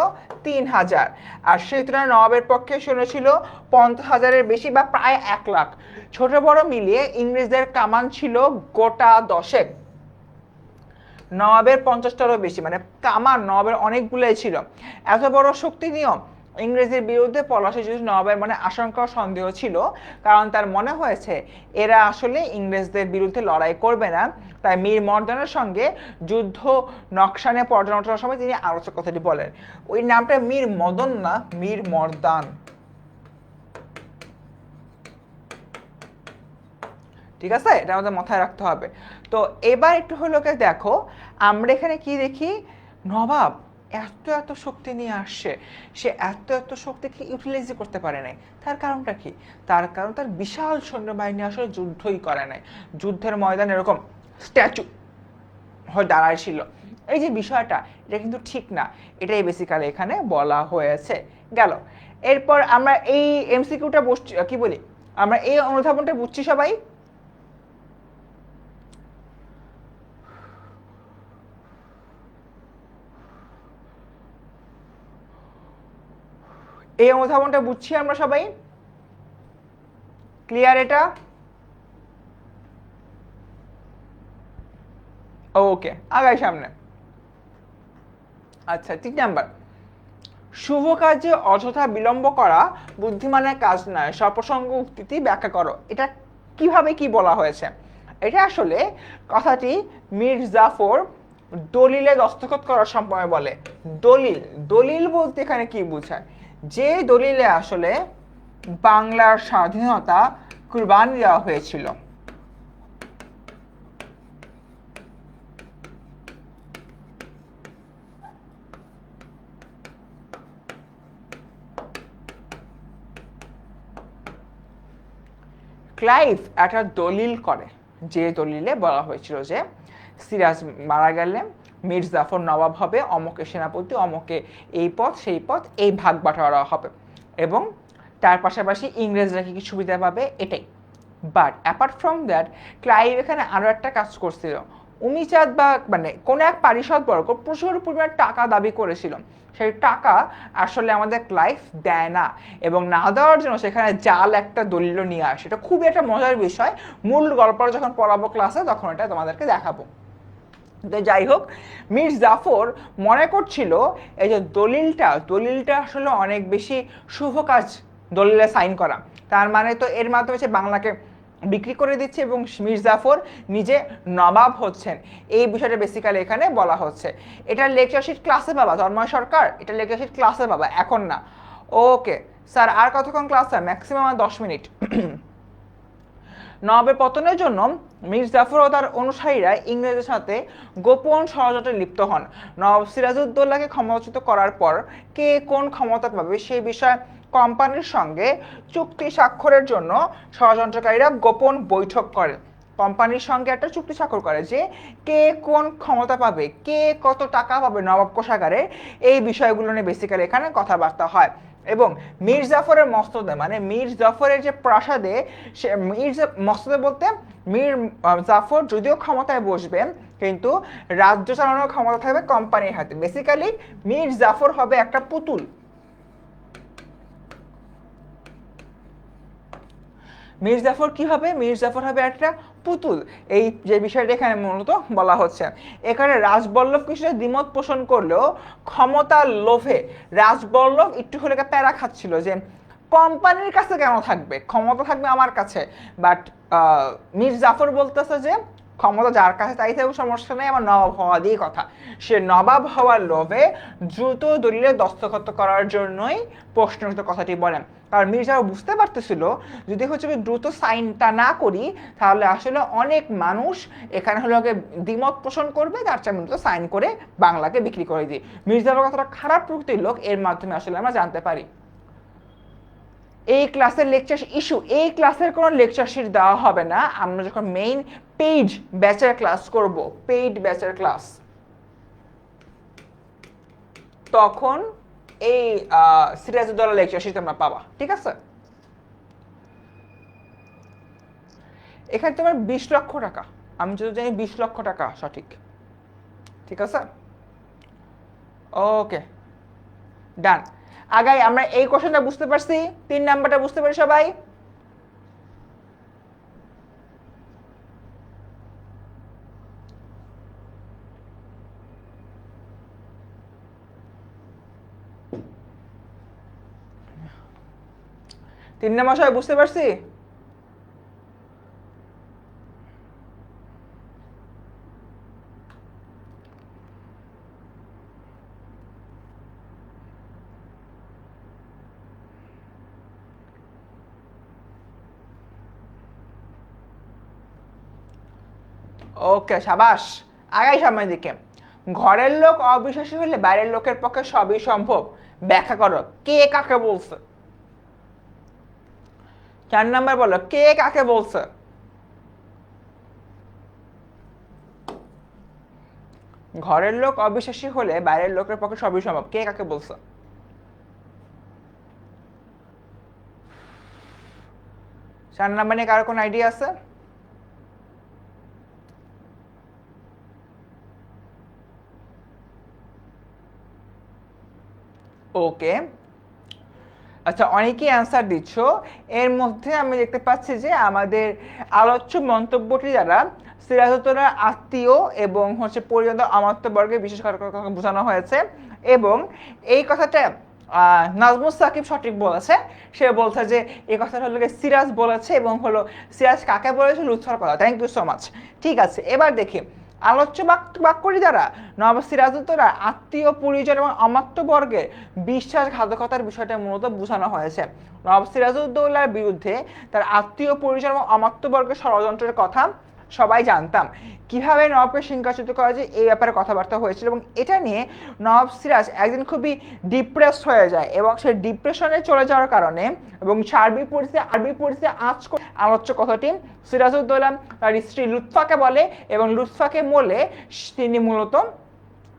3,000, আর সেই তুলনায় নবাবের পক্ষে সৈন্য ছিল 50,000-এর বেশি বা প্রায় 1 লাখ। ছোট বড় মিলিয়ে ইংরেজদের কামান ছিল গোটা 10। নবাবের 50টারও বেশি, মানে কামান নবাবের অনেকগুলোই ছিল। এত বড় শক্তি নিয়ম ইংরেজের বিরুদ্ধে পলাশীর যুদ্ধে নবাবের মনে আশঙ্কা সন্দেহ ছিল, কারণ তার মনে হয়েছে এরা আসলে ইংরেজদের বিরুদ্ধে লড়াই করবে না। তাই মীর মর্দানের সঙ্গে যুদ্ধ নকশা নিয়ে পর্যালোচনার সময় তিনি আলোচক কথাটি বলেন। ওই নামটা মীর মদন না, মীর মর্দান। ঠিক আছে, এটা আমাদের মাথায় রাখতে হবে। তো এবার একটু হলো দেখো আমরা এখানে কি দেখি, নবাব এত শক্তি নিয়ে আসছে, সে এত শক্তিকে ইউটিলাইজ করতে পারে নাই। তার কারণটা কি? তার কারণ তার বিশাল সৈন্যবাহিনী আসলে যুদ্ধই করে নাই। যুদ্ধের ময়দানে এরকম স্ট্যাচু হয়ে দাঁড়ায় ছিল। এই যে বিষয়টা, এটা কিন্তু ঠিক না, এটাই বেসিক্যালি এখানে বলা হয়েছে। গেল, এরপর আমরা এই এমসিকিউটা বসছি, কি বলি, আমরা এই অনুধাবনটা বুঝছি সবাই। এই অনুধাবনটা বুঝছি আমরা সবাই? ক্লিয়ার এটা? ওকে, আগাই সামনে। আচ্ছা, 3 নাম্বার, শুভ কাজে অযথা বিলম্ব করা বুদ্ধিমানের কাজ নয়, সপ্রসঙ্গ উক্তিটি ব্যাখ্যা করো। এটা কিভাবে কি বলা হয়েছে? এটা আসলে কথাটি মীর জাফর দলিলে দস্তখত করার সময় বলে। দলিল, দলিল বলতে এখানে কি বোঝায়? যে দলিলে আসলে বাংলার স্বাধীনতা কুরবানি দেওয়া হয়েছিল। ক্লাইভ একটা দলিল করে, যে দলিলে বলা হয়েছিল যে সিরাজ মারা গেলে মীর জাফর নবাব হবে, অমকে সেনাপতি, অমকে এই পথ সেই পথ, এই ভাগ বাটোয়ারা হবে, এবং তার পাশাপাশি ইংরেজরা কি সুবিধা পাবে, এটাই। But apart from that, Clive এখানে আরও একটা কাজ করছিল। উমিচাঁদ বা মানে কোনো এক পারিষদ বর্গ প্রচুর পরিমাণ টাকা দাবি করেছিল, সেই টাকা আসলে আমাদের ক্লাইভ দেয় না, এবং না দেওয়ার জন্য সেখানে জাল একটা দলিল নিয়ে আসে। এটা খুবই একটা মজার বিষয়, মূল গল্পটা যখন পড়াবো ক্লাসে তখন এটা তোমাদেরকে দেখাবো। তো যাই হোক, মীর জাফর মনে করছিল এই যে দলিলটা আসলে অনেক বেশি শুভ কাজ দলিলে সাইন করা, তার মানে তো এর মাধ্যমে সে বাংলাকে বিক্রি করে দিচ্ছে এবং মীর জাফর নিজে নবাব হচ্ছেন, এই বিষয়টা বেসিক্যালি এখানে বলা হচ্ছে। এটা লেকচারশিট ক্লাসে পাবা, তন্ময় সরকার, এটা লেকচারশিট ক্লাসে পাবা, এখন না। ওকে স্যার, আর কতক্ষণ ক্লাস হয়? Maximum 10 minute. নবাবের পতনের জন্য মীর জাফর ও তার অনুসারীরা ইংরেজদের সাথে গোপন ষড়যন্ত্রে লিপ্ত হন। নবাব সিরাজউদ্দৌলাকে ক্ষমতাচ্যুত করার পর কে কোন ক্ষমতা পাবে সেই বিষয়ে কোম্পানির সঙ্গে চুক্তি স্বাক্ষরের জন্য ষড়যন্ত্রকারীরা গোপন বৈঠক করে। কোম্পানির সঙ্গে একটা চুক্তি স্বাক্ষর করে যে কে কোন ক্ষমতা পাবে, কে কত টাকা পাবে নবাব কোষাগারে, এই বিষয়গুলো নিয়ে বেসিক্যালি এখানে কথাবার্তা হয়। এবং মীর জাফরের মস্তদে, মানে মীর জাফরের যে প্রাসাদে, সে মস্তদে বলতে মীর জাফর যদিও ক্ষমতায় বসবেন, কিন্তু রাজ্য চালানোর ক্ষমতা থাকবে কোম্পানির হাতে। বেসিক্যালি মীর জাফর হবে একটা পুতুল। মীর জাফর কি হবে? মীর জাফর হবে একটা পুতুল। এই যে বিষয়টা এখানে মূলত বলা হচ্ছে, এখানে রাজবল্লভ কিছুটা দ্বিমত পোষণ করলেও ক্ষমতার লোভে রাজবল্লভ একটু হলে প্যারা খাচ্ছিল যে কোম্পানির কাছে কেন থাকবে, ক্ষমতা থাকবে আমার কাছে। বাট মীর জাফর বলতেছে যে ক্ষমতা যার কাছে তাই থাকবে, সমস্যা নেই, আমার নবাব হওয়া দিয়ে কথা। সে নবাব হওয়ার লোভে দ্রুত দলিলে দস্তখত করার জন্যই প্রশ্নবিদ্ধ কথাটি বলেন। কারণ মির্জা বুঝতে পারতেছিল যদি হচ্ছে দ্রুত সাইনটা না করি তাহলে আসলে অনেক মানুষ এখানে হলো দ্বিমত পোষণ করবে, তার চেয়ে মূলত সাইন করে বাংলাকে বিক্রি করে দিই। মির্জা কতটা খারাপ প্রকৃতির লোক এর মাধ্যমে আসলে আমরা জানতে পারি। এই ক্লাসের লেকচার ইস্যু, এই ক্লাসের কোনো লেকচার শিট দেওয়া হবে না, আমরা যখন মেইন পেইড ব্যাচের ক্লাস করব, পেইড ব্যাচের ক্লাস, তখন এই সিরাজউদ্দৌলা লেকচার শিট তোমরা পাবা, ঠিক আছে? এখানে তোমার 20 লক্ষ টাকা, আমি যদি জানি 20 লক্ষ টাকা সঠিক, ঠিক আছে? ওকে ডান। আগাই, আমরা এই কোশ্চেনটা বুঝতে পারছি, 3 নাম্বারটা বুঝতে পারি সবাই? তিন নাম্বার সবাই বুঝতে পারছি? ওকে সাবাস, আগাই সামনের দিকে। ঘরের লোক অবিশ্বাসী হলে বাইরের লোকের পক্ষে সবই সম্ভব, ব্যাখ্যা করো। কে কাকে বলছে? 4 নাম্বার বলো, কে কাকে বলছে? ঘরের লোক অবিশ্বাসী হলে বাইরের লোকের পক্ষে সবই সম্ভব, কে কাকে বলছে? 4 নাম্বার নিয়ে কারো কোনো আইডিয়া আছে? ওকে, আচ্ছা, অনেকেই অ্যান্সার দিচ্ছ। এর মধ্যে আমি দেখতে পাচ্ছি যে আমাদের আলোচ্য মন্তব্যটি দ্বারা সিরাজউদ্দৌলার আত্মীয় এবং হচ্ছে পরিজন অমাত্যবর্গের বিশেষ কথা বোঝানো হয়েছে, এবং এই কথাটা নাজমুস সাকিব সঠিক বলেছে। সে বলছে যে এই কথাটা হলো সিরাজ বলেছে, এবং হলো সিরাজ কাকে বলেছে, লুৎফার কথা। Thank you so much. ঠিক আছে, এবার দেখি আলোচ্য বাক্যটি দ্বারা নবাব সিরাজউদ্দৌলার আত্মীয় পরিজন এবং অমাত্যবর্গের বিশ্বাসঘাতকতার বিষয়টা মূলত বোঝানো হয়েছে। নবাব সিরাজউদ্দৌলার বিরুদ্ধে তার আত্মীয় পরিজন এবং অমাত্যবর্গের ষড়যন্ত্রের কথা সবাই জানতাম। কিভাবে নবাবকে সিংহাসিত করা যায় এই ব্যাপারে কথাবার্তা হয়েছিল, এবং এটা নিয়ে নবাব সিরাজ একদিন খুবই ডিপ্রেসড হয়ে যায়, এবং সে ডিপ্রেশনে চলে যাওয়ার কারণে এবং সার্বিক পরিস্থিতি আলোচ্য কথাটি সিরাজউদ্দৌলা তার স্ত্রী লুৎফাকে বলে, এবং লুৎফাকে বলে তিনি মূলত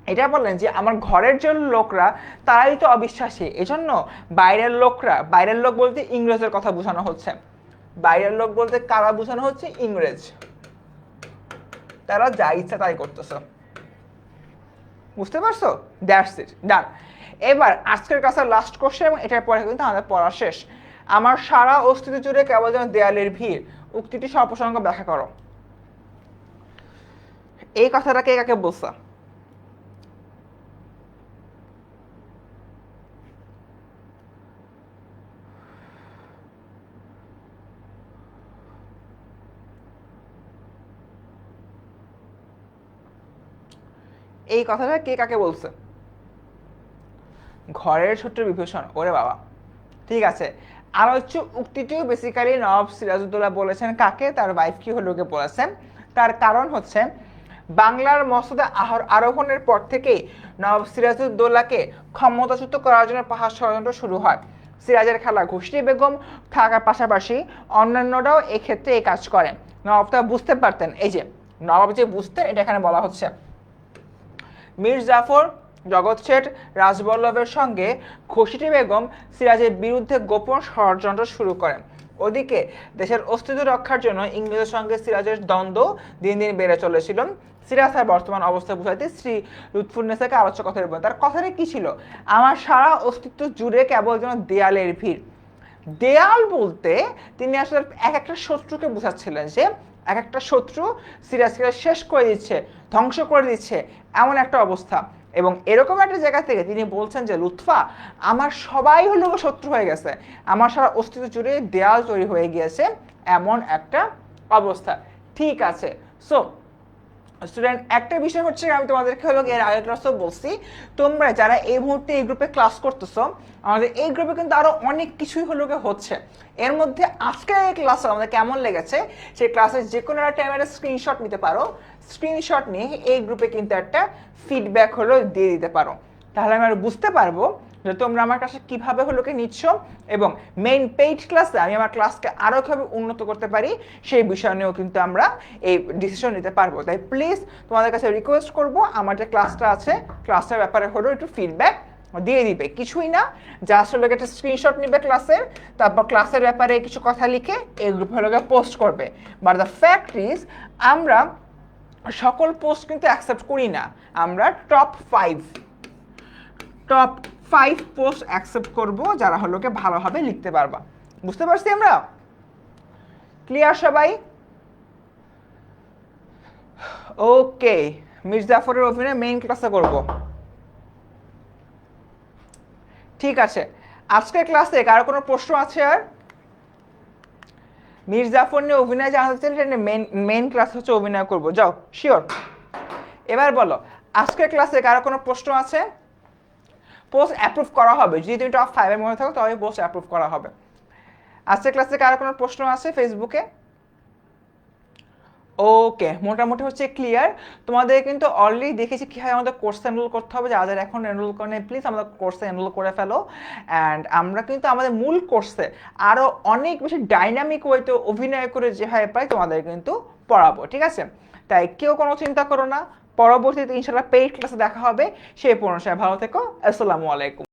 এটা বললেন যে আমার ঘরের যে লোকরা তারাই তো অবিশ্বাসী, এজন্য বাইরের লোক বলতে ইংরেজের কথা বোঝানো হচ্ছে। বাইরের লোক বলতে কারা বোঝানো হচ্ছে? ইংরেজ। তারা যা ইচ্ছা তাই করতেছে। বুঝতে পারছো? দ্যাটস ইট, ডান। এবার আজকের ক্লাসের লাস্ট কোশ্চেন, এবং এটার পরে কিন্তু আমাদের পড়া শেষ। আমার সারা অস্তিত্ব জুড়ে কেবল যেন দেয়ালের ভিড়, উক্তিটি সপ্রসঙ্গ ব্যাখ্যা করো। এই কথাটা কে কাকে বলছে? এই কথাটা কে কাকে বলছে? ঘরের ছোট্ট বিভূষণ। ওরে বাবা, ঠিক আছে। আলোচ্য উক্তিটিও বেসিক্যালি নবাব সিরাজউদ্দৌলা বলেছেন কাকে? তার ওয়াইফ কি হলো বলেছেন। তার কারণ হচ্ছে বাংলার মসনদে আরোহণের পর থেকেই নবাব সিরাজউদ্দৌলাকে ক্ষমতাচ্যুত করার জন্য পাহাড় ষড়যন্ত্র শুরু হয়। সিরাজের খালা ঘুষরি বেগম থাকার পাশাপাশি অন্যান্যরাও এক্ষেত্রে এই কাজ করেন। নবাব তা বুঝতে পারতেন। এই যে নবাব যে বুঝতেন, এটা এখানে বলা হচ্ছে। মীর জাফর, জগৎ শেঠ, রাজবল্লভের সঙ্গে খুশরি বেগম সিরাজের বিরুদ্ধে গোপন ষড়যন্ত্র শুরু করেন। ওদিকে দেশের অস্তিত্ব রক্ষার জন্য ইংরেজের সঙ্গে সিরাজের দ্বন্দ্ব দিন দিন বেড়ে চলেছিল। সিরাজ তার বর্তমান অবস্থা বুঝাইতে শ্রী লুৎফুন্নেসাকে আলোচ্য কথা বলেন। তার কথাটা কি ছিল? আমার সারা অস্তিত্ব জুড়ে কেবল যেন দেয়ালের ভিড়। দেয়াল বলতে তিনি আসলে এক একটা শত্রুকে বোঝাচ্ছিলেন, যে এক একটা শত্রু সিরাজকে শেষ করে দিচ্ছে, ধ্বংস করে দিচ্ছে, এমন একটা অবস্থা। এবং এরকম একটা জায়গা থেকে তিনি বলছেন যে লুৎফা, আমার সবাই হলো শত্রু হয়ে গেছে, আমার সারা অস্তিত্ব জুড়ে দেয়াল তৈরি হয়ে গিয়েছে, এমন একটা অবস্থা। ঠিক আছে। সো স্টুডেন্ট, একটা বিষয় হচ্ছে, আমি তোমাদেরকে হলো এর আগের ক্লাসেও বলছি, তোমরা যারা এই মুহূর্তে এই গ্রুপে ক্লাস করতেছো, আমাদের এই গ্রুপে কিন্তু আরো অনেক কিছুই হলো হচ্ছে। এর মধ্যে আজকের এই ক্লাস আমাদের কেমন লেগেছে সেই ক্লাসের যে কোনো একটা টাইমের স্ক্রিনশট নিতে পারো। স্ক্রিনশট নিয়ে এই গ্রুপে কিন্তু একটা ফিডব্যাক হলো দিয়ে দিতে পারো, তাহলে আমি আর বুঝতে পারবো যে তোমরা আমার কাছে কিভাবে হলোকে নিচ্ছ, এবং মেইন পেইড ক্লাসে আমি আমার ক্লাসকে আরো কিভাবে উন্নত করতে পারি সেই বিষয় নিয়েও কিন্তু আমরা এই ডিসিশন নিতে পারবো। তাই প্লিজ তোমাদের কাছে রিকোয়েস্ট করব, আমার যে ক্লাসটা আছে, ক্লাসটার ব্যাপারে হলো একটু ফিডব্যাক দিয়ে দিবে। কিছুই না, জাস্ট হলো একটা স্ক্রিনশট নিবে ক্লাসের, তারপর ক্লাসের ব্যাপারে কিছু কথা লিখে এই গ্রুপে হলো পোস্ট করবে। বাট দ্য ফ্যাক্ট ইজ, আমরা সকল পোস্ট কিন্তু অ্যাকসেপ্ট করি না। আমরা টপ 5 পোস্ট অ্যাকসেপ্ট করব যারা হলো ভালোভাবে লিখতে পারবা। বুঝতে পারছি আমরা? ক্লিয়ার সবাই? ওকে, মীর জাফরের অভিনয় মেইন ক্লাসে করব। ঠিক আছে, আজকের ক্লাসে কারো কোনো প্রশ্ন আছে? আর মীর জাফর নিয়ে অভিনয় জানাতে চাইলে মেইন ক্লাস হচ্ছে অভিনয় করব। যাও, শিওর। এবার বলো, আজকের ক্লাসে কারো কোনো প্রশ্ন আছে? পোস্ট অ্যাপ্রুভ করা হবে, যদি তুমি টপ 5 এর মধ্যে থাকো তাহলে পোস্ট অ্যাপ্রুভ করা হবে। আজকের ক্লাসে কারো কোনো প্রশ্ন আছে ফেসবুকে? ওকে, মোটামুটি হচ্ছে ক্লিয়ার। তোমাদের কিন্তু অলরেডি দেখেছি কীভাবে আমাদের কোর্সে এনরোল করতে হবে। যাদের এখন এনরোল করে প্লিজ আমাদের কোর্সে এনরোল করে ফেলো। অ্যান্ড আমরা কিন্তু আমাদের মূল কোর্সে আরও অনেক বেশি ডাইনামিক ওয়েতে অভিনয় করে যেভাবে পাই তোমাদের কিন্তু পড়াবো। ঠিক আছে, তাই কেউ কোনো চিন্তা করো না। পরবর্তীতে ইনশাল্লাহ পেইড ক্লাসে দেখা হবে। সেই পর্যন্ত ভালো থেকো। আসসালামু আলাইকুম।